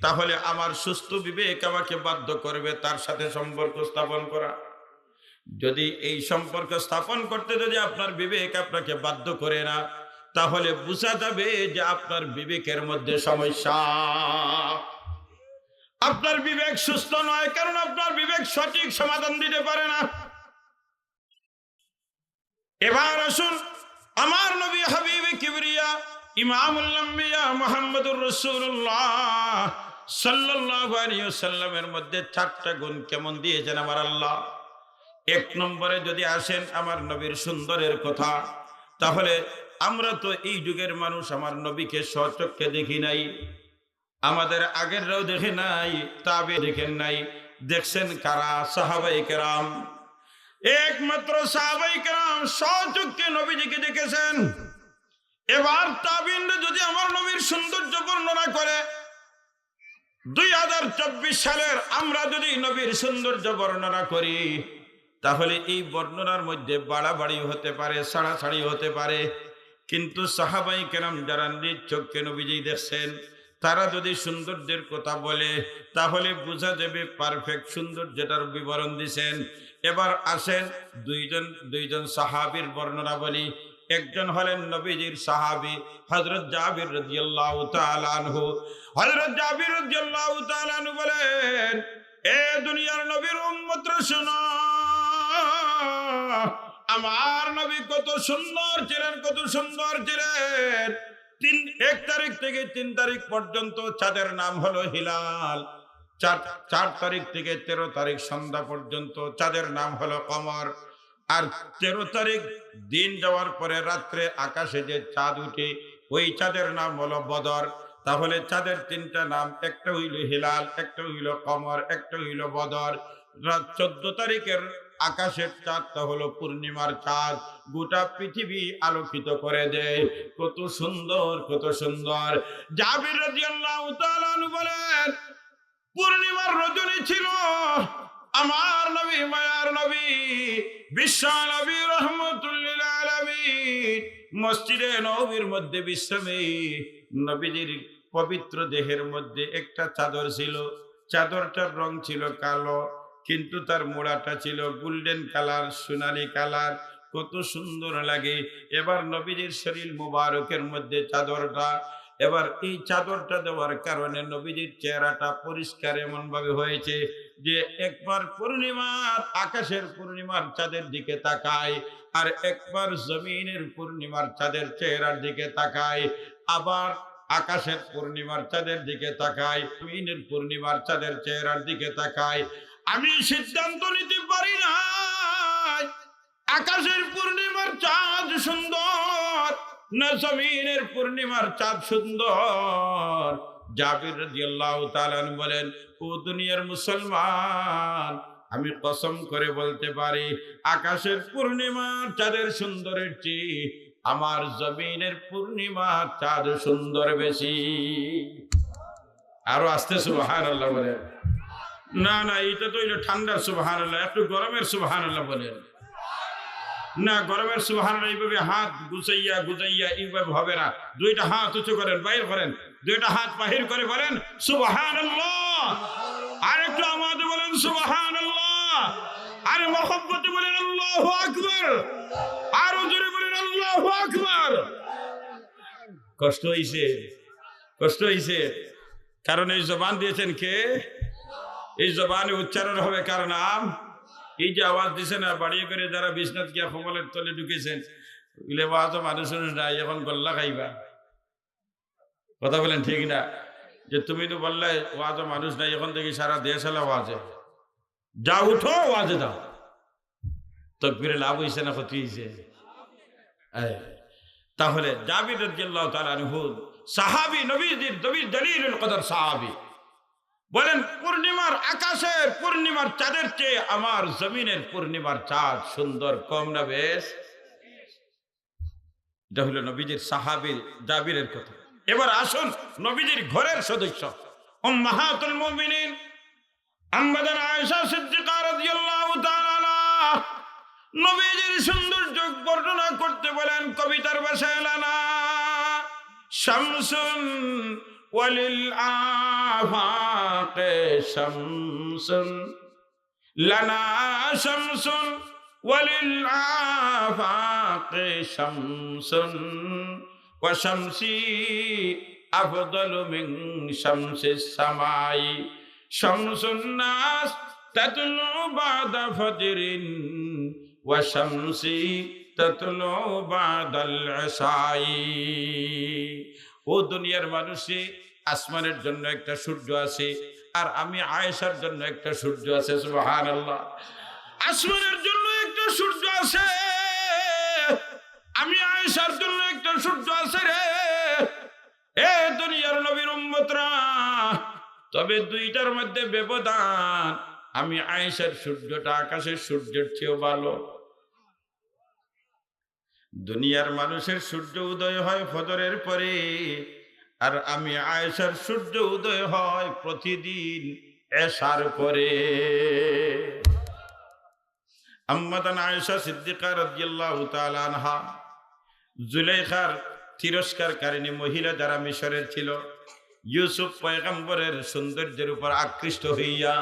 তাহলে আমার সুস্থ বিবেক আমাকে বাধ্য করবে তার সাথে সম্পর্ক স্থাপন করা। যদি এই সম্পর্ক স্থাপন করতে যদি আপনার বিবেক আপনাকে বাধ্য করে না, তাহলে বোঝা যাবে যে আপনার বিবেকের মধ্যে সমস্যা। আপনার বিবেক সুস্থ নয়, কারণ আপনার বিবেক সঠিক সমাধান দিতে পারে না। এবার আসুন, আমার নবী হাবিবে কিবরিয়া ইমামুল আম্বিয়া মুহাম্মদুর রাসূলুল্লাহ সাল্লাল্লাহু আলাইহি ওয়াসাল্লামের মধ্যে চারটা গুণ কেমন দিয়েছেন আমার আল্লাহ। এক নম্বরে যদি আসেন আমার নবীর সুন্দরের কথা, তাহলে আমরা তো এই যুগের মানুষ আমার নবীকে স্বচক্ষে দেখি নাই, আমাদের আগেররাও দেখে নাই, তাবে দেখেন নাই। দেখছেন কারা? সাহাবায়ে কেরাম। একমাত্র সাহাবায়ে কেরাম স্বচক্ষে নবীজিকে দেখেছেন। এবার তাবিনরা যদি আমার নবীর সৌন্দর্য বর্ণনা করে, 2024 সালের আমরা যদি নবীর সৌন্দর্য বর্ণনা করি, তাহলে এই বর্ণনার মধ্যে বাড়াবাড়ি হতে পারে, ছাড়াছাড়ি হতে পারে। কিন্তু সাহাবায়ে কেরাম যারা নিজ চোখে নবীজি দেখছেন, তারা যদি সৌন্দর্যের কথা বলে, তাহলে বোঝা যাবে পারফেক্ট সৌন্দর্যটার বিবরণ দিছেন। এবার আসেন দুইজন সাহাবীর বর্ণনা বলি। একজন হলেন নবীজির সাহাবী হযরত জাবির রাদিয়াল্লাহু তাআলা আনহু। হযরত জাবির রাদিয়াল্লাহু তাআলা আনহু বলেন, এ দুনিয়ার নবীর উম্মতরা শোনো, আমার নবী কত সুন্দর ছিলেন, কত সুন্দর ছিলেন। 1 তারিখ থেকে 3 তারিখ পর্যন্ত চাঁদের নাম হলো হিলাল। 4 তারিখ থেকে 13 তারিখ সন্ধ্যা পর্যন্ত চাঁদের নাম হলো কমর। আর 13 তারিখ দিন যাওয়ার পরে রাত্রে আকাশে যে চাঁদ উঠে, ওই চাঁদের নাম হলো বদর। তাহলে চাঁদের 3টা নাম, একটা হইল হিলাল, একটা হইল কমর, একটা হইল বদর। 14 তারিখের আকাশের চাঁদটা হলো পূর্ণিমার চাঁদ, গোটা পৃথিবী আলোকিত করে দেয়। কত সুন্দর, কত সুন্দর। জাবির রাদিয়াল্লাহু তাআলা আনহু বলেন, পূর্ণিমার রজনী ছিল আমার নবী, মায়ার নবী, বিশ্ব নবী রাহমাতুল লিল আলামিন মসজিদে নববীর মধ্যে বিশ্রামে নবীজির পবিত্র দেহের মধ্যে একটা চাদর ছিল। চাদরটার রং ছিল কালো, কিন্তু তার মোড়াটা ছিল গোল্ডেন কালার, সোনালী কালার। কত সুন্দর লাগে। এবার নবীজির শরীর মুবারকের মধ্যে চাদরটা, এবার এই চাদরটা দেওয়ার কারণে নবীজির চেহারাটা পরিষ্কার এমন ভাবে হয়েছে যে একবার পূর্ণিমার আকাশের পূর্ণিমার চাঁদের দিকে তাকায়, আর একবার জমিনের পূর্ণিমার চাঁদের চেহারার দিকে তাকায়, আবার আকাশের পূর্ণিমার চাঁদের দিকে তাকায়, জমিনের পূর্ণিমার চাঁদের চেহারার দিকে তাকায়। আমি সিদ্ধান্ত নিতে পারি না আকাশের পূর্ণিমার চাঁদ সুন্দর না জমিনের পূর্ণিমার চাঁদ সুন্দর। জাবির রাদিয়াল্লাহু তাআলা বলেন, ও দুনিয়ার মুসলমান, আমি কসম করে বলতে পারি আকাশের পূর্ণিমার চাঁদের সুন্দরের চেয়ে আমার জমিনের পূর্ণিমার চাঁদ সুন্দর বেশি। আরো আস্তে সুবহানাল্লাহ বলেন। না না, এটা তো হইলো ঠান্ডার সুবহানাল্লাহ, একটু গরমের সুবহানাল্লাহ বলেন। না, গরমের সুবহানাল্লাহ এইভাবে হাত গুছাইয়া গুজাইয়া এইভাবে হবে না। দুইটা হাত উঁচু করেন, বাইর করেন, দুইটা হাত বাহির করে বলেন সুবহানাল্লাহ। আর একটু আমাদের বলেন সুবহানাল্লাহ। আর মহব্বতে বলেন আল্লাহু আকবার। আর জোরে বলেন আল্লাহু আকবার। কষ্ট হইছে, কষ্ট হইছে, কারণ এই জবান দিয়েছেন কে? এই জবানে উচ্চারণ হবে কার নাম? এই যে আওয়াজ দিছে না বাড়িয়ে করে, যারা বিশ্বনাথ গিয়া কমলের তলে ঢুকেছেন, ইলে ওয়াজও মানুষ নাই, এখন গল্লা খাইবা। কথা বলেন ঠিক না? যে তুমি তো বললে ওয়াজও মানুষ নাই, এখন দেখি সারা দেশ হলো ওয়াজে। যা উঠো ওয়াজে দাও। তকবীরে লাভ হইছে না ক্ষতি হইছে? তাহলে জাবির রাদিয়াল্লাহু তাআলা আনহু সাহাবী, নবীজির দলিলুল কদর সাহাবী, বলেন পূর্ণিমার আকাশের পূর্ণিমার চাঁদের চেয়ে আমার জমিনের পূর্ণিমার চাঁদ সুন্দর, কম না বেশ? এটা হলো নবীজির সাহাবী জাবিরের কথা। এবার আসুন নবীজির ঘরের সদস্য উম্মাহাতুল মুমিনিন আম্মা জান আয়েশা সিদ্দিকা রাদিয়াল্লাহু তাআলা আনহা নবীজির সৌন্দর্য বর্ণনা করতে বলেন কবিতার ভাষায়, লানা শামসুন ওয়ালিল আফাকে শামসুন, লানা শামসুন ওয়ালিল আফাকে শামসুন, ওয়া শামসি আফদালু মিন শামসিস সামাই, শামসুন নাস তাতলু বাদা ফজরিন, ওয়া শামসি তাতলু বাদাল ইশাই। ও দুনিয়ার মানুষে, আসমানের জন্য একটা সূর্য আছে, আর আমি আয়েশার জন্য একটা সূর্য আছে। সুবহানাল্লাহ। আসমানের জন্য একটা সূর্য আছে, আমি আয়েশার জন্য একটা সূর্য আছে রে। এ দুনিয়ার নবীর উম্মতরা, তবে দুইটার মধ্যে ব্যবধান। আমি আয়েশার সূর্যটা আকাশের সূর্যের চেয়েও ভালো। দুনিয়ার মানুষের সূর্য উদয় হয় ফজরের পরে, আর আমি আয়েশার সূর্য উদয় হয় প্রতিদিন এশার পরে। আম্মা জান আয়েশা সিদ্দিকা রাদিয়াল্লাহু তাআলা আনহা জুলাইখার তিরস্কারকারিণী মহিলা যারা মিশরের ছিল, ইউসুফ পয়গম্বরের সৌন্দর্যের উপর আকৃষ্ট হইয়া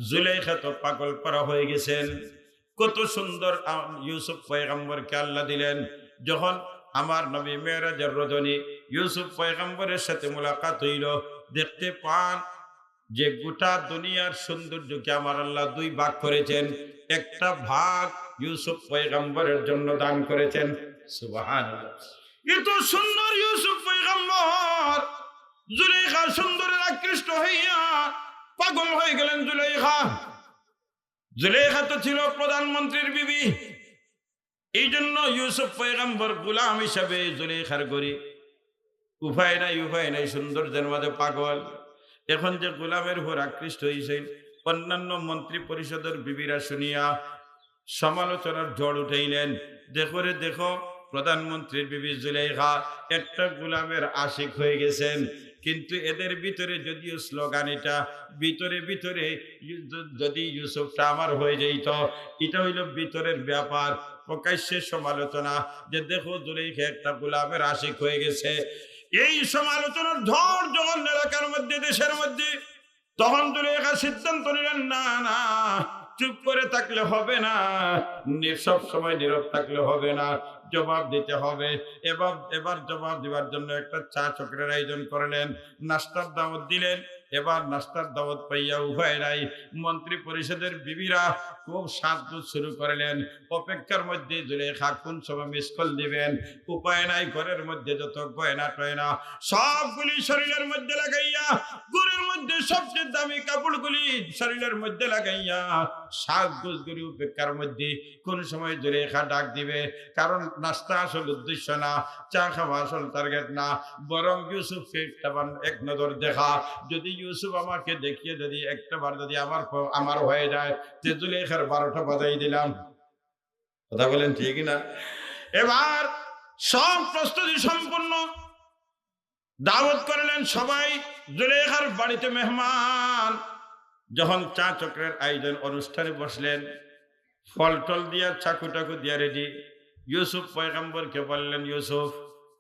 জুলাইখা তো পাগল পারা হয়ে গেছেন। কত সুন্দর ইউসুফ পয়গম্বরকে আল্লাহ দিলেন। যখন আমার নবী মেরাজের রজনী ইউসুফ পয়গম্বরের সাথে মুলাকাত হইল, দেখতে পান যে গোটা দুনিয়ার সৌন্দর্যকে আমার আল্লাহ দুই ভাগ করেছেন। একটা ভাগ ইউসুফ পয়গম্বরের জন্য দান করেছেন। সুবহানাল্লাহ। এত সুন্দর ইউসুফ পয়গম্বর জুলাইখা সুন্দরের আকৃষ্ট হইয়া পাগল হয়ে গেলেন। জুলাইখা তো ছিল প্রধানমন্ত্রীর বিবি, এই জন্য ইউসুফ পয়গম্বর গোলাম হিসাবে জুলাইখার গরি। উপায় নাই, সৌন্দর্যের মাঝে পাগল। এখন যে গোলামের উপর আকৃষ্ট হয়েছেন, অন্যান্য মন্ত্রী পরিষদের বিবিরা শুনিয়া সমালোচনার ঝড় উঠাইলেন। দেখো রে দেখো, প্রধানমন্ত্রীর বিবি জুলেখা একটা গোলামের আশিক হয়ে গেছেন। কিন্তু এদের ভিতরে যদিও স্লোগান এটা, ভিতরে ভিতরে যদি ইউসুফটা আমার হয়ে যেত, এটা হইল ভিতরের ব্যাপার। প্রকাশ্যে সমালোচনা যে দেখো জুলেখা একটা গোলামের আশিক হয়ে গেছে। এই সমালোচনার ঝড় যখন এলাকার মধ্যে, দেশের মধ্যে, তখন জুলেখা সিদ্ধান্ত নিলেন, না না, চুপ করে থাকলে হবে না, সব সময় নীরব থাকলে হবে না, জবাব দিতে হবে। এবার জবাব দেওয়ার জন্য একটা চা চক্রের আয়োজন করলেন, নাস্তার দাওয়াত দিলেন। এবার নাস্তার দাওয়াত পাইয়া উভয় নাই মন্ত্রী পরিষদের বিবিরা খুব সাজগোজ শুরু করলেন। অপেক্ষার মধ্যে জুলেখা কোন সময় মিস কল দিবেন, উপায় নাই। ঘরের মধ্যে যত গয়না টয়না সবগুলি শরীরের মধ্যে লাগাইয়া, ঘরের মধ্যে সবচেয়ে দামি কাপড়গুলি শরীরের মধ্যে লাগাইয়া সাজগোজ করি উপেক্ষার মধ্যে কোন সময় জুলেখা ডাক দিবে। কারণ নাস্তা আসল উদ্দেশ্য না, চা খাওয়া আসল টার্গেট না, বরং ইউসুফকে এক নজর দেখা। যদি ইউসুফ আমাকে দেখিয়ে যদি একটাবার যদি আমার হয়ে যায়, তে জুলেখার 12টা বাজাই দিলাম। কথা বলেন ঠিক না? এবার সব প্রস্তুতি সম্পূর্ণ, দাওয়াত করলেন সবাই। জুলেখার বাড়িতে মেহমান। যখন চা চক্রের আয়োজন অনুষ্ঠানে বসলেন, ফল টল দিয়া চাকু টাকু দিয়া রেডি। ইউসুফ পয়গম্বরকে বললেন, ইউসুফ,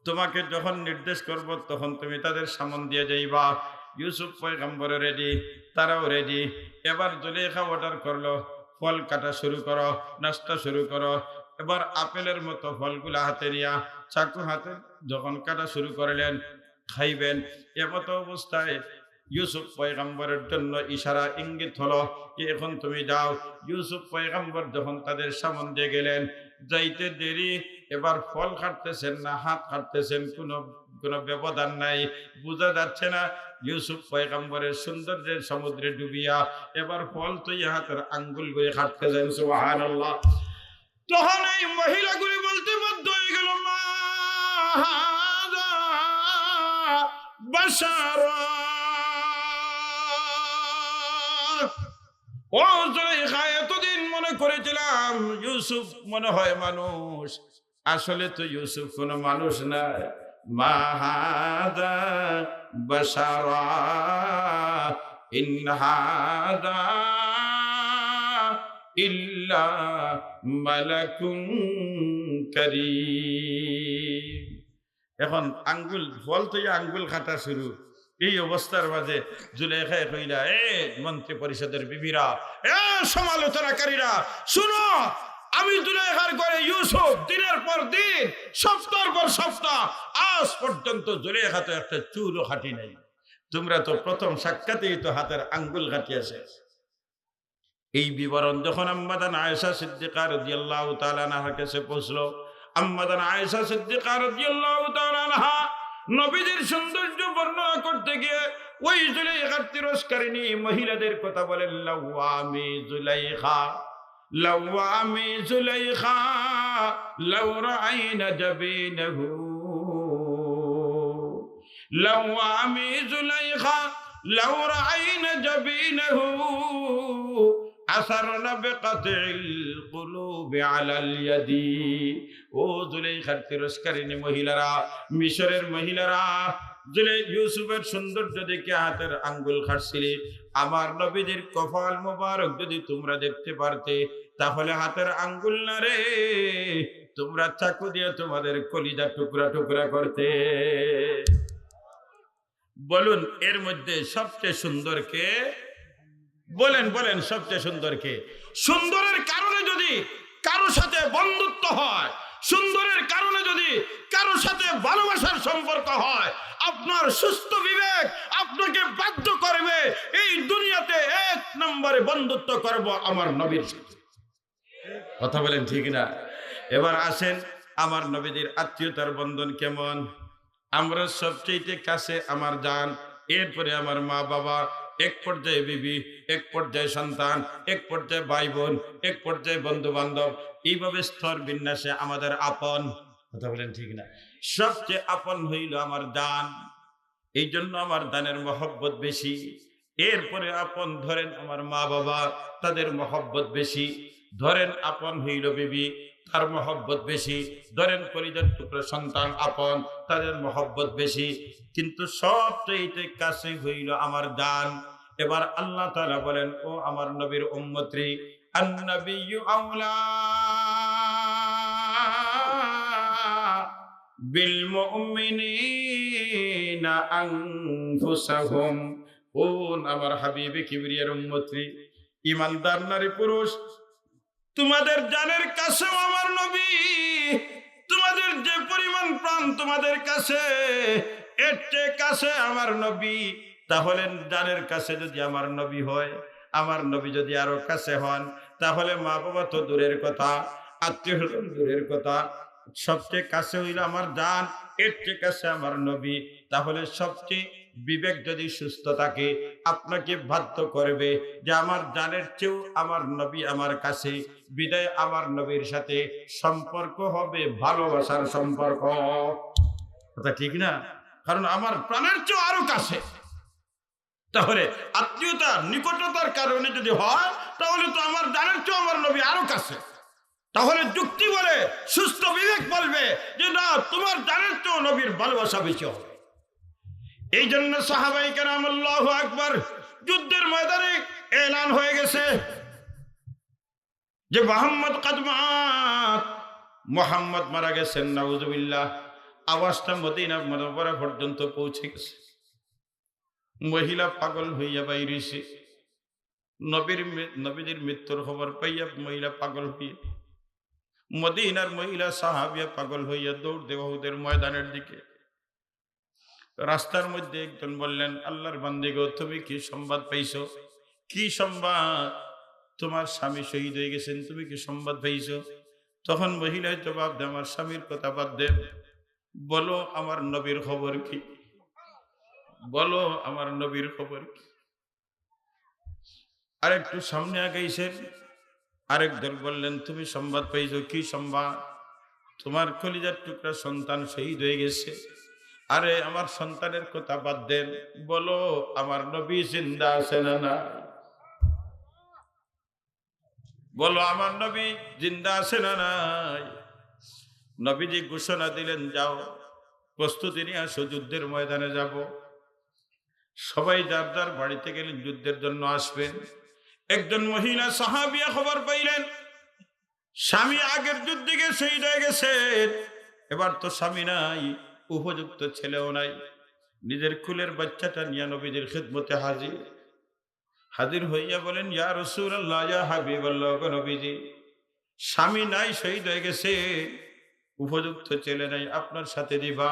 তোমাকে যখন নির্দেশ করব তখন তুমি তাদের সামন দিয়ে যাইবা। ইউসুফ পয়গম্বর রেডি, তারাও রেডি। এবার জুলেখা অর্ডার করলো, ফল কাটা শুরু করো, নাস্তা শুরু করো। এবার আপেলের মতো ফলগুলা হাতে নিয়া চাকু হাতে যখন কাটা শুরু করলেন, খাইবেন। এমতো অবস্থায় ইউসুফ পয়গম্বরের জন্য ইশারা ইঙ্গিত হলো যে এখন তুমি যাও। ইউসুফ পয়গম্বর যখন তাদের সামন দিয়ে গেলেন, যাইতে দেরি। এবার ফল কাটতেছেন না হাত কাটতেছেন, কোনো ব্যবধান নাই, বোঝা যাচ্ছে না। ইউসুফ পয়গম্বরের সৌন্দর্যের সমুদ্রে ডুবিয়া এবার ফল তো হাতের আঙ্গুল করে কাটতেছেন। সুবহানাল্লাহ। তখন এই মহিলাগুলি বলতে বাধ্য হয়ে গেল, মা হাযা বাশারা। ও জুলেখা, এতদিন মনে করেছিলাম ইউসুফ মনে হয় মানুষ, আসলে তো ইউসুফ কোনো মানুষ না। মা হাযা বাশারা ইন হাযা ইল্লা মালাকুন কারীম। এখন আঙ্গুল ফল তো আঙ্গুল কাটা শুরু। এই অবস্থার মাঝে জুলেখা কইলা, মন্ত্রী পরিষদের বিবিরা, সমালোচনাকারীরা, শুনো, আমি জুলেখার ঘরে ইউসুফ দিনের পর দিন, সপ্তাহের পর সপ্তাহ, আজ পর্যন্ত জুলেখা তো একটা চুলও হাঁটি নাই। তোমরা তো প্রথম সাক্ষাতেই তো হাতের আঙ্গুল কাটিয়েছে। এই বিবরণ যখন আম্মাদান আয়েশা সিদ্দিকা রাদিয়াল্লাহু তাআলা আনহার কাছে পৌঁছলো, আম্মাদান আয়েশা সিদ্দিকা রাদিয়াল্লাহু তাআলা আনহা নবীদের সৌন্দর্য বর্ণনা করতে গিয়ে ওই জুলেখার তিরস্কারিণী মহিলাদের কথা বলেন, লাওয়ামি জুলেখা, লাওয়ামি জুলেখা, লাউ রাআইনা জাবিনাহু, লাওয়ামি জুলেখা, লাউ রাআইনা জাবিনাহু আসারনা বিকাতিল কুলুবি আলাল ইয়াদি। ও জুলেখার তিরস্কারিণী মহিলারা, মিশরের মহিলারা, ইউসুফের সৌন্দর্য দেখে হাতের আঙ্গুল কাটছিলে। আমার নবীদের কপাল মোবারক যদি তোমরা দেখতে পারতে, তাহলে হাতের আঙ্গুল না রে, তোমরা চাকু দিয়ে তোমাদের কলিজা টুকরা টুকরা করতে। বলুন, এর মধ্যে সবচেয়ে সুন্দর কে? বলেন বলেন, সবচেয়ে সুন্দর কে? সুন্দরের কারণে যদি কারো সাথে বন্ধুত্ব হয়, সুন্দরের কারণে যদি কারো সাথে ভালোবাসার সম্পর্ক হয়, আপনার সুস্থ বিবেক আপনাকে বাধ্য করবে এই দুনিয়াতে 1 নম্বরে বন্ধুত্ব করব আমার নবীর সাথে। কথা বলেন ঠিক না? এবার আসেন, আমার নবীদের আত্মীয়তার বন্ধন কেমন? আমরা সবচেয়ে কাছে আমার জান, এরপরে আমার মা বাবা, এক পর্যায়ে বিবি, এক পর্যায়ে সন্তান, এক পর্যায়ে ভাই বোন, এক পর্যায়ে বন্ধু বান্ধব, এইভাবে স্তর বিন্যাসে আমাদের আপন। কথা বলেন ঠিক না? সবচেয়ে আপন হইল আমার দান, এই জন্য আমার দানের মহব্বত বেশি। এরপরে আপন ধরেন আমার মা বাবা, তাদের মহব্বত বেশি। ধরেন আপন হইল বিবি, তার মহব্বত বেশি। ধরেন কলিজার টুকরা সন্তান আপন, তাদের মহব্বত বেশি। কিন্তু সবচেয়ে কাছে হইল আমার জান। এবার আল্লাহ তাআলা বলেন, ও আমার নবীর উম্মতরি, আন-নাবিয়্যু আওলা বিল মুমিনিনা আনফুসাহুম। ও আমার হাবিবে কিবরিয়ার উম্মতরি, ঈমানদার নারী পুরুষ, তোমাদের জানের কাছেও আমার নবী, তোমাদের যে পরিমাণ প্রাণ তোমাদের কাছে, এর চেয়ে কাছে আমার নবী। তাহলে জানের কাছে যদি আমার নবী হয়, আমার নবী যদি আরো কাছে হন, তাহলে মা বাবা তো দূরের কথা, আত্মীয় স্বজন দূরের কথা, সবচেয়ে কাছে হইল আমার জান, এর চেয়ে কাছে আমার নবী। তাহলে সবচেয়ে বিবেক যদি সুস্থ থাকে, আপনাকে বাধ্য করবে যে আমার জানের চেয়েও আমার নবী আমার কাছে, বিদায় আমার নবীর সাথে সম্পর্ক হবে ভালোবাসার সম্পর্ক। কথা ঠিক না? কারণ আমার প্রাণের চেয়েও আরো কাছে। তাহলে আত্মীয়তার নিকটতার কারণে যদি হয়, তাহলে তো আমার জানের চেয়েও আমার নবী আরো কাছে। তাহলে যুক্তি বলে, সুস্থ বিবেক বলবে যে না, তোমার জানের চেয়েও নবীর ভালোবাসা বেশি হবে। এই জন্য সাহাবায়ে কেরাম, আল্লাহু আকবার, যুদ্ধের ময়দানে এলান হয়ে গেছে যে মুহাম্মদ কাদ মাত, মুহাম্মদ মারা গেছেন। নাউজুবিল্লাহ। আওয়াজটা মদিনা মুনাওয়ারা পর্যন্ত পৌঁছে গেছে। মহিলা পাগল হইয়া বাইরেছে। নবীর মৃত্যুর খবর পাইয়া মহিলা পাগল হইয়া, মদিনার মহিলা সাহাবিয়া পাগল হইয়া দৌড় দেওয়া ওদের ময়দানের দিকে। রাস্তার মধ্যে একজন বললেন, আল্লাহর বান্দী গো, তুমি কি সংবাদ পাইছো? কি সংবাদ? তোমার স্বামী শহীদ হয়ে গেছেন, তুমি কি সংবাদ পাইছো? তখন মহিলায় জবাব দেয়, আমার স্বামীর কথা বাদ দে, বলো আমার নবীর খবর কি, বলো আমার নবীর খবর কি। আরেকটু সামনে আগাইছেন, আরেক দল বললেন, তুমি সংবাদ পাইছো? কি সংবাদ? তোমার কলিজার টুকরা সন্তান শহীদ হয়ে গেছে। আরে আমার সন্তানের কথা বাদ দেন, বলো আমার নবী জিন্দা আছে না না, বলো আমার নবী জিন্দা আছে না নাই। নবীজি ঘোষণা দিলেন, যাও প্রস্তুতি নিয়ে আসো, যুদ্ধের ময়দানে যাব। সবাই যার যার বাড়িতে গেলেন, যুদ্ধের জন্য আসবেন। একজন মহিলা সাহাবিয়া খবর পাইলেন, স্বামী আগের যুদ্ধে গিয়ে শহীদ হয়ে গেছে, এবার তো স্বামী নাই, উপযুক্ত ছেলেও নাই। নিজের কুলের বাচ্চাটা নিয়ে নবীজির খিদমতে হাজির হইয়া বলেন, ইয়া রাসূলুল্লাহ, ইয়া হাবিবাল্লাহ, নবীজি স্বামী নাই, শহীদ হয়ে গেছে, উপযুক্ত ছেলে নাই, আপনার সাথে দিবা,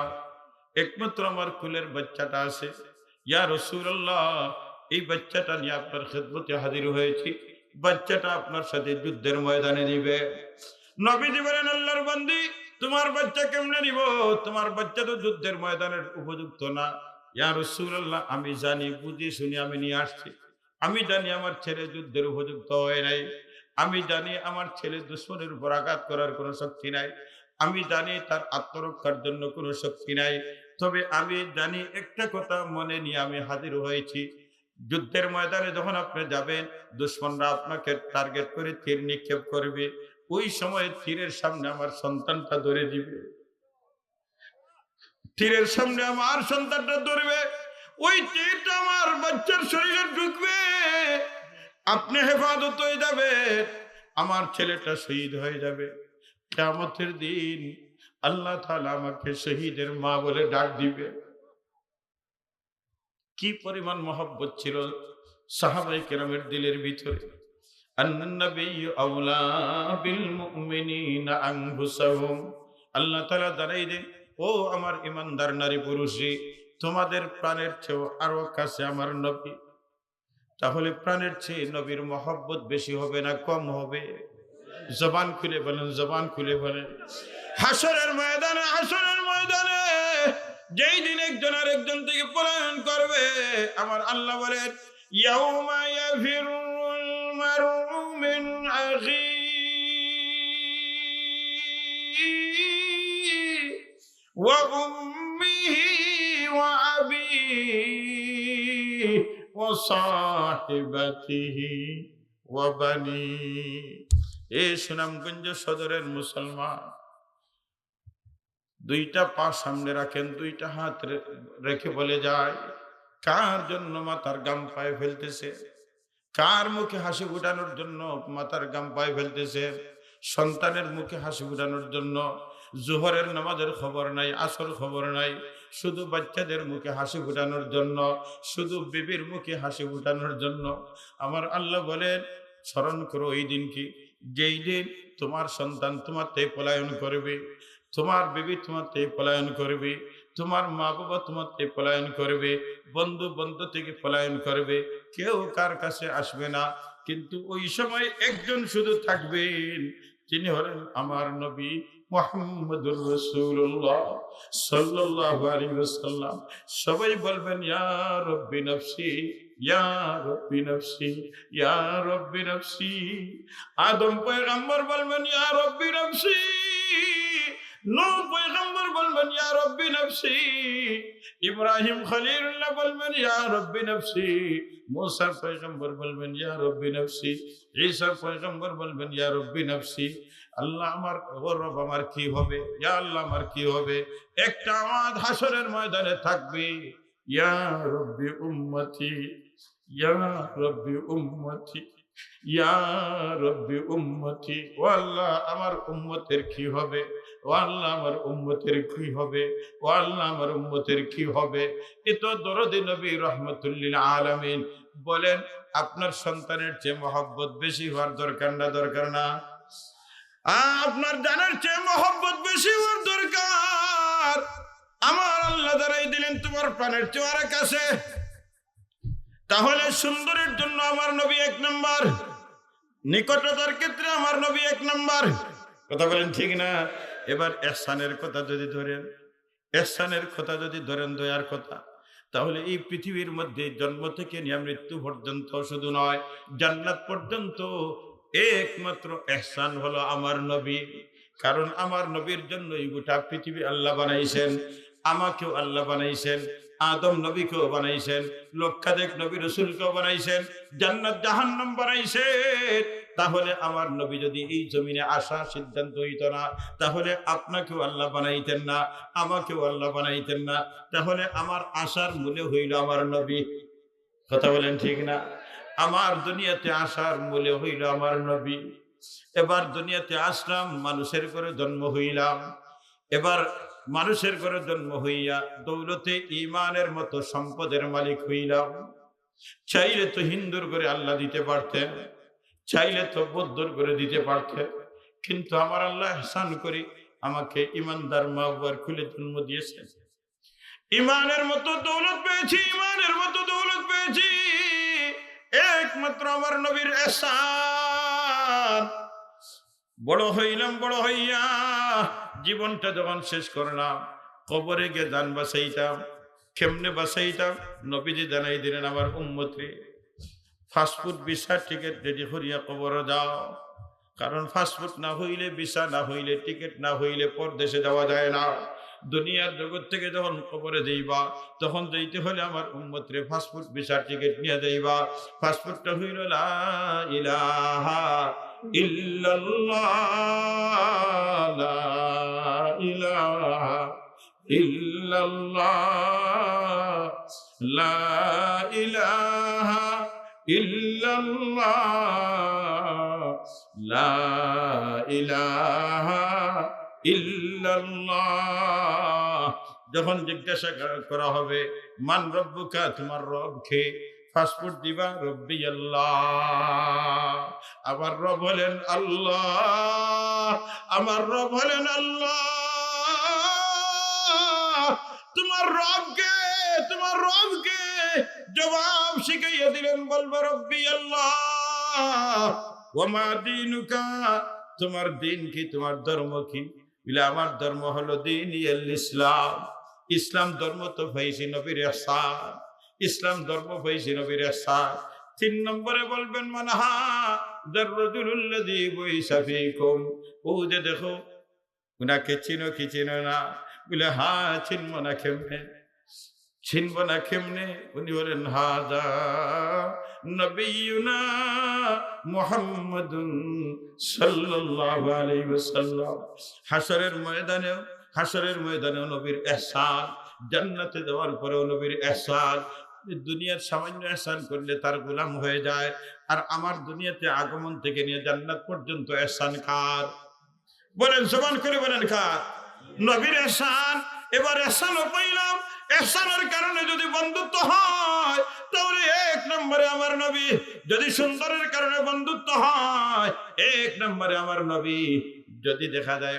একমাত্র আমার কুলের বাচ্চাটা আছে। ইয়া রাসূলুল্লাহ, এই বাচ্চাটা নিয়ে আপনার খিদমতে হাজির হয়েছি, বাচ্চাটা আপনার সাথে যুদ্ধের ময়দানে দিবে। নবীজি বলেন, আল্লাহর বান্দী, তোমার বাচ্চা কেমনে নিব? তোমার বাচ্চা তো যুদ্ধের ময়দানের উপযুক্ত না। ইয়া রাসূলুল্লাহ, আমি জানি, বুঝি শুনি আমি নিয়ে আসছি। আমি জানি আমার ছেলে যুদ্ধের উপযুক্ত হয় নাই। আমি জানি আমার ছেলে দুশমনের উপর আঘাত করার কোনো শক্তি নাই। আমি জানি তার আত্মরক্ষার জন্য কোনো শক্তি নাই। তবে আমি জানি একটা কথা মনে নিয়ে আমি হাজির হয়েছি, যুদ্ধের ময়দানে যখন আপনি যাবেন, দুশমনরা আপনাকে টার্গেট করে তীর নিক্ষেপ করবে। ওই সময় তীরের সামনে আমার সন্তানটা ধরে দিবে, তীরের সামনে আমার সন্তানটা ধরবে, ওই তীরটা আমার বাচ্চার শরীরে ঢুকবে, আপনি হেফাজত হয়ে যাবে, আমার ছেলেটা শহীদ হয়ে যাবে। কিয়ামতের দিন আল্লাহ তাআলা আমাকে শহীদের মা বলে ডাক দিবে। কি পরিমাণ মহব্বত ছিল সাহাবায়ে কেরামের দিলের ভিতরে। আন-নাবিয়্যু আওলা বিল মুমিনিনা আনফুসাহুম। আল্লাহ তাআলা জানাই দেন, ও আমার ঈমানদার নারী পুরুষে, তোমাদের প্রাণের চেয়ে আরো কাছে আমার নবী। তাহলে প্রাণের চেয়ে নবীর মহব্বত বেশি হবে না কম হবে? জবান খুলে বলেন, জবান খুলে বলেন। হাসরের ময়দানে, হাসরের ময়দানে যেই দিন একজন আরেকজন থেকে পলায়ন করবে, আমার আল্লাহ বলেন, ইয়াউমা ইয়াফিরুল মারউ মিন আখিহি ওয়া উম্মিহি ওয়া আবিহি ওয়া সাহিবাতিহি ওয়া বানিহি। এই সুনামগঞ্জ সদরের মুসলমান, দুইটা পা সামনে রাখেন, দুইটা হাত রেখে বলে যায়, কার জন্য মাথার গাম পায়ে ফেলতেছে? কার মুখে হাসি ফুটানোর জন্য মাথার গাম পায়ে ফেলতেছে? সন্তানের মুখে হাসি ফুটানোর জন্য। জোহরের নামাজের খবর নাই, আসর খবর নাই, শুধু বাচ্চাদের মুখে হাসি ফুটানোর জন্য, শুধু বিবির মুখে হাসি ফুটানোর জন্য। আমার আল্লাহ বলেন, স্মরণ করো ওই দিন কি, যেই দিন তোমার সন্তান তোমার থেকে পলায়ন করবে, তোমার বিবি তোমার থেকে পলায়ন করবে, তোমার মা বাবা তোমার থেকে পলায়ন করবে, বন্ধু বন্ধু থেকে পলায়ন করবে, কেউ কার কাছে আসবে না। কিন্তু ওই সময় একজন শুধু থাকবেন, তিনি হলেন আমার নবী মুহাম্মদুর রাসূলুল্লাহ সাল্লাল্লাহু আলাইহি ওয়াসাল্লাম। সবাই বলবেন, ইয়া রাব্বি নফসি, ইয়া রাব্বি নফসি, ইয়া রাব্বি নফসি। আদম পয়গম্বর বলবেন, ইয়া রাব্বি নফসি। নূহ পয়গম্বর বলবেন, ইয়া রাব্বি নফসি। ইব্রাহিম খলিলুল্লাহ বলবেন, ইয়া রাব্বি নফসি। মুসা পয়গম্বর বলবেন, ইয়া রাব্বি নফসি। ঈসা পয়গম্বর বলবেন, ইয়া রাব্বি নফসি। আল্লাহ আমার, ও রব আমার কি হবে? ইয়া আল্লাহ আমার কি হবে? একটা আওয়াজ হাসরের ময়দানে থাকবে, ইয়া রাব্বি উম্মতি, ইয়া রাব্বি উম্মতি, ইয়া রাব্বি উম্মতি। ও আল্লাহ আমার উম্মতের কি হবে? ও আল্লাহ আমার উম্মতের কি হবে? ও আল্লাহ আমার উম্মতের কি হবে? এ তো দরদি নবী রাহমাতুল লিল আলামিন বলেন, আপনার সন্তানের চেয়ে মহব্বত বেশি হওয়ার দরকার না? দরকার না? আপনার জানার চেয়ে মহব্বত বেশি হওয়ার দরকার। আমার আল্লাহ দাঁড়াই দিলেন তোমার প্রাণের চেয়ে আর কাছে। তাহলে সুন্দরের জন্য আমার নবী এক নাম্বার, নিকটতার ক্ষেত্রে আমার নবী এক নাম্বার। কথা বলেন ঠিক না? এবার ইহসানের কথা যদি ধরেন, ইহসানের কথা যদি ধরেন, দয়ার কথা, তাহলে এই পৃথিবীর মধ্যে জন্ম থেকে নিয়ে মৃত্যু পর্যন্ত, শুধু নয় জান্নাত পর্যন্ত, একমাত্র ইহসান হলো আমার নবী। কারণ আমার নবীর জন্য এই গোটা পৃথিবী আল্লাহ বানাইছেন, আমাকেও আল্লাহ বানাইছেন, আদম নবীকেও বানাইছেন, লক্ষাধিক নবী রাসূলকেও বানাইছেন, জান্নাত জাহান্নাম বানাইছেন। তাহলে আমার নবী যদি এই জমিনে আসা সিদ্ধান্ত হইত না, তাহলে আপনাকেও আল্লাহ বানাইতেন না, আমাকেও আল্লাহ বানাইতেন না। তাহলে আমার আসার মূলে হইল আমার নবী। কথা বলেন ঠিক না? আমার দুনিয়াতে আসার মূলে হইল আমার নবী। এবার দুনিয়াতে আসলাম, মানুষের ঘরে জন্ম হইলাম। এবার মানুষের ঘরে জন্ম হইয়া দৌলতে ঈমানের মতো সম্পদের মালিক হইলাম। চাইলে তো হিন্দুর ঘরে আল্লাহ দিতে পারতেন, চাইলে তো বৌদ্ধর ঘরে দিতে পারতেন, কিন্তু আমার আল্লাহ ইহসান করে আমাকে ইমানদার মা বাবার খুলে জন্ম দিয়েছেন। ইমানের মতো দৌলত পেয়েছি, ইমানের মতো দৌলত পেয়েছি একমাত্র আমার নবীর ইহসান। বড় হইলাম, বড় হইয়া জীবনটা যখন শেষ করলাম, কবরে গিয়ে জান বাঁচাইতাম। কেমনে বাঁচাইতাম? নবীজি জানাই দিলেন, আমার উম্মতরে ফাস্টফুড ভিসা টিকিট রেডি করিয়া কবরে যাও। কারণ ফাস্টফুড না হইলে, ভিসা না হইলে, টিকিট না হইলে পরদেশে যাওয়া যায় না। দুনিয়ার জগৎ থেকে যখন কবরে যাইবা, তখন যাইতে হলে আমার উম্মতরে ফাস্টফুড ভিসা টিকিট নিয়ে যাইবা। ফাস্টফুডটা হইল লা ইলাহা ইল্লাল্লাহ, লা ইলাহা ইল্লাল্লাহ, লা ইলাহা ইল্লাল্লাহ, লা ইলাহা ইল্লাল্লাহ। যখন জিজ্ঞাসা করা হবে মান রব্বুকা, তোমার রব কে? ফাস্টফুড দিবা রব্বি আল্লাহ। আমার রব হলেন আল্লাহ, আমার রব হলেন আল্লাহ। তোমার রব কে? তোমার রব কে? জবাব শিখাইয়া দিলেন, বলবে রব্বি আল্লাহ। ওয়া মা দীনুকা, তোমার দিন কি, তোমার ধর্ম কি? বলে আমার ধর্ম হলো দীনুল ইসলাম। ইসলাম ধর্ম তো পাইছি নবীর ইহসান, ইসলাম ধর্ম পাইছি নবীর ইহসান। 3 নম্বরে বলবেন মানহা দাররুজুল্লাযী বুইসা ফীকুম। ও যে দেখো, উনাকে চিনো কি চিনো না? বলে হ্যাঁ চিনব না কেমনে? চিনব না কেমনে? উনি বলেন হাদা নবিয়ুনা মুহাম্মাদুন সাল্লাল্লাহু আলাইহি ওয়াসাল্লাম। হাসরের ময়দানেও নবীর ইহসান, জান্নাতে যাওয়ার পরেও নবীর ইহসান। দুনিয়ার সামান্য ইহসান করলে তার গোলাম হয়ে যায়, আর আমার দুনিয়াতে আগমন থেকে নিয়ে জান্নাত পর্যন্ত ইহসান কার? বলেন, জবান করে বলেন কার? নবীর ইহসান। এবার ইহসানও পাইলাম। ইহসানের কারণে যদি বন্ধুত্ব হয় তাহলে এক নম্বরে আমার নবী। যদি সুন্দরের কারণে বন্ধুত্ব হয় এক নম্বরে আমার নবী। যদি দেখা যায়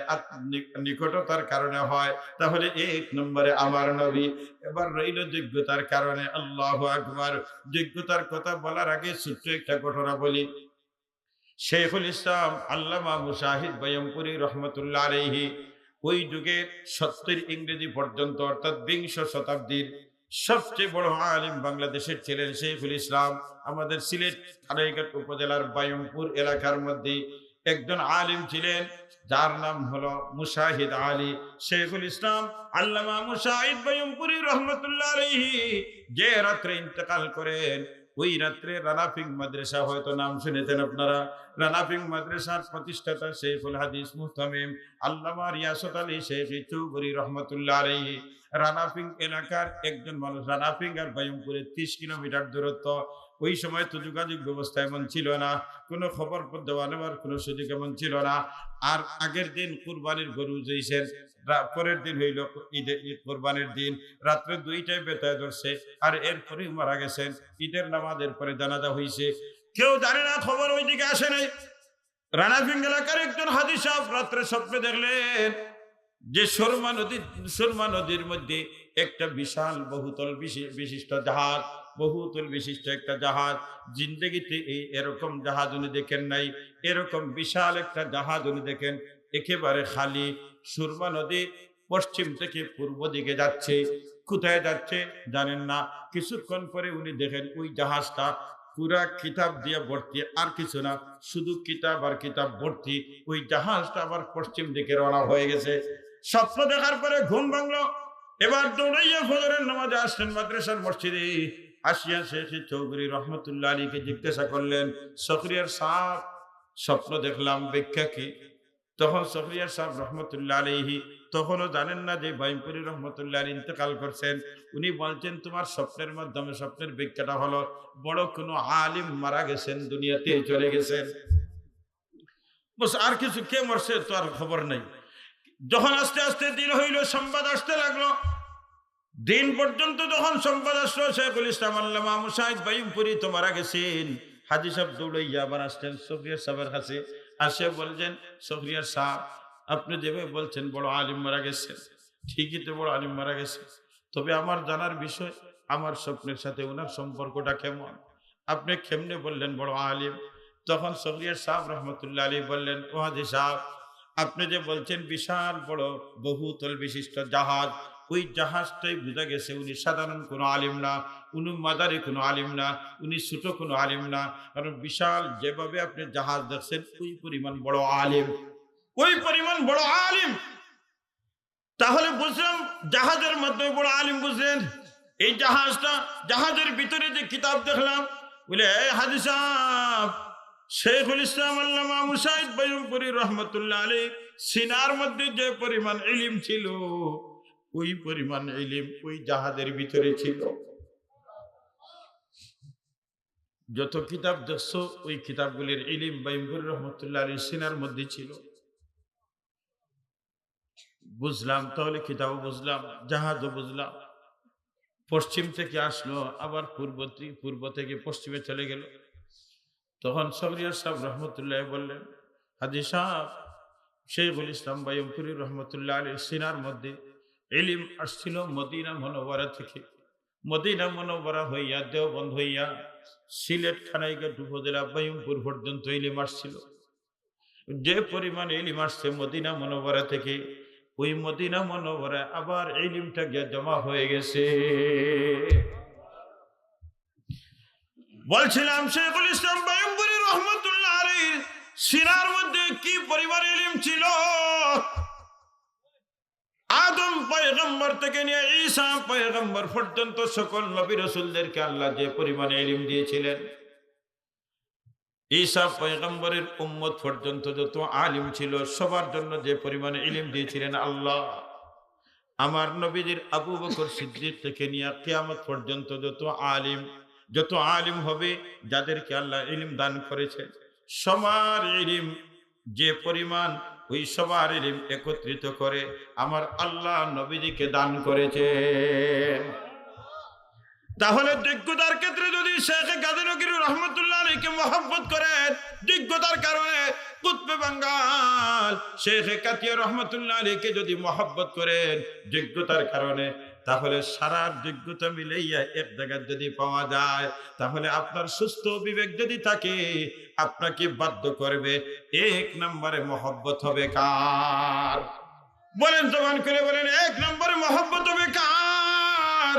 নিকটতার কারণে হয় তাহলে এক নম্বরে আমার নবী। এবার রইল যোগ্যতার কারণে। আল্লাহু আকবার। যোগ্যতার কথা বলার আগে ছোট্ট একটা ঘটনা বলি। শেখুল ইসলাম আল্লামা মুজাহিদ বয়মপুরী রহমতুল্লাহ আলাইহি ওই যুগে 70 ইংরেজি পর্যন্ত অর্থাৎ 20 শতাব্দীর সবচেয়ে বড় আলিম বাংলাদেশের ছিলেন শেখুল ইসলাম। আমাদের সিলেট থানাঘাট উপজেলার বয়মপুর এলাকার মধ্যে একজন আলিম ছিলেন, যার নাম হলো মুজাহিদ আলী। শেখুল ইসলাম আল্লামা মুজাহিদ বয়মপুরী রহমতুল্লাহ আলাইহি যে রাত্রে ইন্তেকাল করেন, ওই রাত্রে রানাফিং মাদ্রাসা, হয়তো নাম শুনেছেন আপনারা, রানাফিং মাদ্রাসার প্রতিষ্ঠাতা শেখুল হাদিস মুহতামিম আল্লামা রিয়াসত আলী শেখ চৌধুরী রহমতুল্লাহ আলাইহি রানাফিং এলাকার একজন মানুষ। রানাফিং আর বয়মপুরে 30 কিলোমিটার দূরত্ব। ওই সময় তো যোগাযোগ ব্যবস্থা এমন ছিল না, কোনো খবর দেওয়া নেওয়ার কোনো সুযোগ এমন ছিল না। আর আগের দিন কুরবানির গরু জইছেন, পরের দিন হইল ঈদ কোরবানির দিন, রাত্রে 2টায় বেতায় ধরছে, আর এরপরেই মারা গেছেন। ঈদের নামাজের পরে জানাজা হয়েছে, কেউ জানে না, খবর ওইদিকে আসে নাই। রানাফিং এলাকার একজন হাজী সাহেব রাত্রে স্বপ্নে দেখলেন যে সুরমা নদীর মধ্যে একটা বিশাল বহুতল বিশিষ্ট জাহাজ, বহুতল বিশিষ্ট একটা জাহাজ। জিন্দগিতে এরকম জাহাজ উনি দেখেন নাই। এরকম বিশাল একটা জাহাজ উনি দেখেন, একেবারে খালি। সুরমা নদী পশ্চিম থেকে পূর্ব দিকে যাচ্ছে। কোথায় যাচ্ছে জানেন না। কিছুক্ষণ পরে উনি দেখেন ওই জাহাজটা পুরা কিতাব দিয়ে ভর্তি, আর কিছু না, শুধু কিতাব আর কিতাব ভর্তি। ওই জাহাজটা আবার পশ্চিম দিকে রওনা হয়ে গেছে। স্বপ্ন দেখার পরে ঘুম ভাঙলো। এবার দৌড়াইয়া ফজরের নামাজে আসলেন মাদ্রাসার মসজিদে। আসিয়া শেখ চৌধুরী রহমতুল্লাহ আলীকে জিজ্ঞাসা করলেন, শখরিয়ার সাহেব, স্বপ্ন দেখলাম, ব্যাখ্যা কি? তখন শখরিয়ার সাহেব রহমতুল্লাহ আলাইহি তখনও জানেন না যে বয়মপুরী রহমতুল্লাহ আলী ইন্তেকাল করছেন। উনি বলছেন, তোমার স্বপ্নের মাধ্যমে স্বপ্নের ব্যাখ্যাটা হলো বড় কোনো আলিম মারা গেছেন, দুনিয়াতে চলে গেছেন। বস আর কিছু, কে মরছে তো আর খবর নেই। যখন আস্তে আস্তে দিন হইল, সংবাদ আসতে লাগলো। দিন পর্যন্ত যখন সংবাদ আসলো শেখুল ইসলাম আল্লামা মুজাহিদ বয়মপুরী তো মারা গেছেন, হাজী সাহেব দৌড়াইয়া আবার আসলেন শখরিয়ার সাহেবের কাছে। আসে বলছেন, শখরিয়ার সাহেব, আপনি যেভাবে বলছেন বড় আলিম মারা গেছেন, ঠিকই তো বড় আলিম মারা গেছে, তবে আমার জানার বিষয় আমার স্বপ্নের সাথে ওনার সম্পর্কটা কেমন? আপনি কেমনে বললেন বড় আলিম? তখন শখরিয়ার সাহেব রহমতুল্লাহ আলী বললেন, ও হাজী সাহেব, আপনি যে বলছেন বিশাল বড় বহুতল বিশিষ্ট জাহাজ, ওই জাহাজটাই বোঝা গেছে উনি সাধারণ কোনো আলিম না, উনি মাদারি কোনো আলিম না, উনি ছোট কোনো আলিম না। কারণ বিশাল যেভাবে আপনি জাহাজ দেখছেন ওই পরিমাণ বড় আলিম, ওই পরিমাণ বড় আলিম। তাহলে বুঝলাম জাহাজের মধ্যে বড় আলিম। বুঝলেন এই জাহাজটা, জাহাজের ভিতরে যে কিতাব দেখলাম, বলে হাজী সাহেব, শেখুল ইসলাম আল্লামা মুজাহিদ বয়মপুরী রহমতুল্লাহ আলাইহি সিনার মধ্যে যে পরিমাণ ইলম ছিল, ওই পরিমাণ ইলম ওই জাহাজের ভিতরে ছিল। যত কিতাব দেখছো ওই কিতাবগুলির ইলম বয়মপুরী রহমতুল্লাহ আলাইহি সিনার মধ্যে ছিল। বুঝলাম, তাহলে কিতাবও বুঝলাম, জাহাজও বুঝলাম। পশ্চিম থেকে আসলো, আবার পূর্ব থেকে পশ্চিমে চলে গেল। তখন শখরিয়ার সাহেব রহমতুল্লাহ বললেন, হাজী সাহেব, শেখুল ইসলাম বয়মপুরী রহমতুল্লাহ আলাইহি সিনার মধ্যে ইলম আসছিল মদিনা মুনাওয়ারা থেকে। মদিনা মুনাওয়ারা হইয়া দেওবন্দ হইয়া সিলেট থানাঘাট উপজেলা বয়মপুর পর্যন্ত ইলম আসছিল। যে পরিমাণ ইলম আসছে মদিনা মুনাওয়ারা থেকে, ওই মদিনা মুনাওয়ারা আবার ইলমটা গিয়ে জমা হয়ে গেছে। বলছিলাম শেখুল ইসলাম বয়মপুরী রহমতুল্লাহ আলাইহি সিনার মধ্যে কি পরিমাণ ইলম ছিল। আর আদম পয়গম্বর থেকে নিয়ে ঈসা পয়গম্বর পর্যন্ত সকল নবী রাসূলদেরকে আল্লাহ যে পরিমাণে ইলম দিয়েছিলেন, ঈসা পয়গম্বরের উম্মত পর্যন্ত যত আলিম ছিল সবার জন্য যে পরিমাণে ইলম দিয়েছিলেন আল্লাহ, আমার নবীজির আবু বকর সিদ্দিক থেকে নিয়ে কিয়ামত পর্যন্ত যত আলিম হবে, যাদেরকে আল্লাহ ইলম দান করেছে, সবার ইলম যে পরিমাণ, ওই সবার ইলম একত্রিত করে আমার আল্লাহ নবীজিকে দান করেছে। তাহলে যোগ্যতার ক্ষেত্রে যদি শেখ গাজী নকির রহমতুল্লাহ আলাইহিকে মহব্বত করেন, যোগ্যতার কারণে কুতবে বাঙ্গাল শেখ কাতিয়া রহমতুল্লাহ আলাইহিকে যদি মহব্বত করেন যোগ্যতার কারণে, তাহলে সারা যোগ্যতা মিলাইয়া এক জায়গায় যদি পাওয়া যায়, তাহলে আপনার সুস্থ বিবেক যদি থাকে আপনাকে বাধ্য করবে এক নম্বরে মহব্বত হবে কার? বলেন, জবান করে বলেন, এক নম্বরে মহব্বত হবে কার?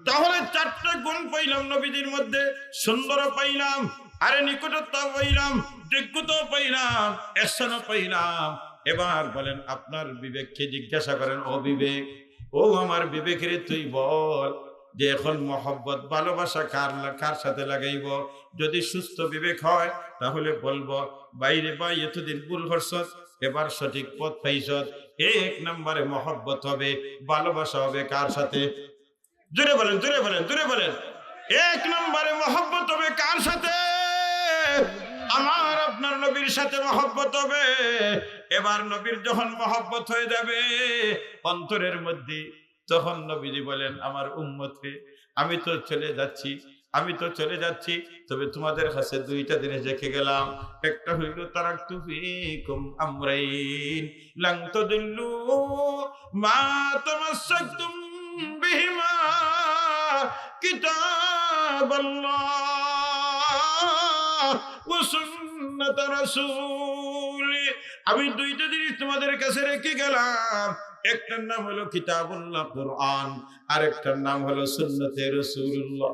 তাহলে চারটা গুণ পাইলাম নবীজির মধ্যে, সুন্দর পাইলাম, আরে নিকটতা পাইলাম, যোগ্যতা পাইলাম, ihsanও পাইলাম। এবার বলেন, আপনার বিবেককে জিজ্ঞাসা করেন, ও বিবেক, ও আমার বিবেকের তুই বল যে এখন মহব্বত ভালোবাসা কার সাথে লাগাইব? যদি সুস্থ বিবেক হয় তাহলে বলবো, বাইরে বা এতদিন ভুল করছত, এবার সঠিক পথ পাইছত। এক নম্বরে মহব্বত হবে, ভালোবাসা হবে কার সাথে? জোরে বলেন, জোরে বলেন, জোরে বলেন। এক নম্বরে মহব্বত হবে কার সাথে? আমার আপনার নবীর সাথে মহব্বত হবে। এবার নবীর যখন মহব্বত হয়ে যাবে অন্তরের মধ্যে, তখন নবীজি বলেন, আমার উম্মতকে আমি তো চলে যাচ্ছি, তবে তোমাদের কাছে দুইটা জিনিস রেখে গেলাম। একটা হইল তারাকতু ফীকুম আমরাইন লান তাদুল্লু মা তামাসসাকতুম বিহিমা কিতাবাল্লাহ ওয়া সুন্নাত রাসূলি। আমি দুইটা জিনিস তোমাদের কাছে রেখে গেলাম, একটার নাম হলো কিতাবুল্লাহ কোরআন, আর একটার নাম হলো সুন্নতে রাসূলুল্লাহ।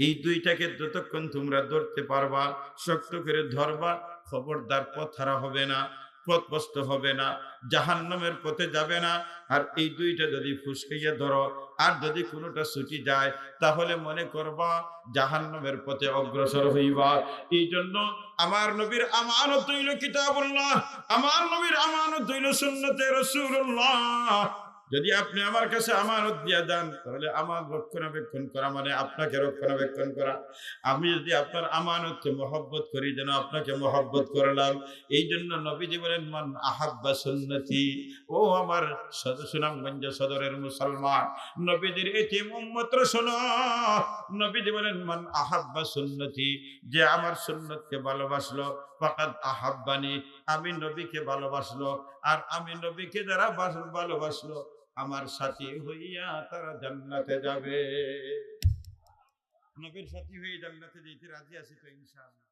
এই দুইটাকে যতক্ষণ তোমরা ধরতে পারবা, শক্ত করে ধরবা, খবরদার পথ হারা হবে না, পথভ্রষ্ট হবে না, জাহান্নামের পথে যাবে না। আর এই দুইটা যদি ফুসকাইয়া ধরো, আর যদি কোনোটা ছুটি যায়, তাহলে মনে করবা জাহান্নামের পথে অগ্রসর হইবা। এই জন্য আমার নবীর আমানত হইল কিতাবুল্লাহ, আমার নবীর আমানত হইল সুন্নতে রাসূলুল্লাহ। যদি আপনি আমার কাছে আমানত দিয়া দেন, তাহলে আমার রক্ষণাবেক্ষণ করা মানে আপনাকে রক্ষণাবেক্ষণ করা। আমি যদি আপনার আমানতকে মহব্বত করি, যেন আপনাকে মহব্বত করলাম। এই জন্য নবীজি বলেন, মান আহাব্বা সুন্নতি। ও আমার সুনামগঞ্জ সদরের মুসলমান, নবীজির এতিম উম্মতরা শোনো, নবীজি বলেন, মান আহাব্বা সুন্নতি, যে আমার সুন্নতকে ভালোবাসলো, ফাকাদ আহাব্বানি, আমি নবীকে ভালোবাসলো। আর আমি নবীকে যারা ভালোবাসলো, আমার সাথী হইয়া তারা জান্নাতে যাবে। নবীর সাথী হয়ে জান্নাতে যেতে রাজি আছি তো ইনশাআল্লাহ।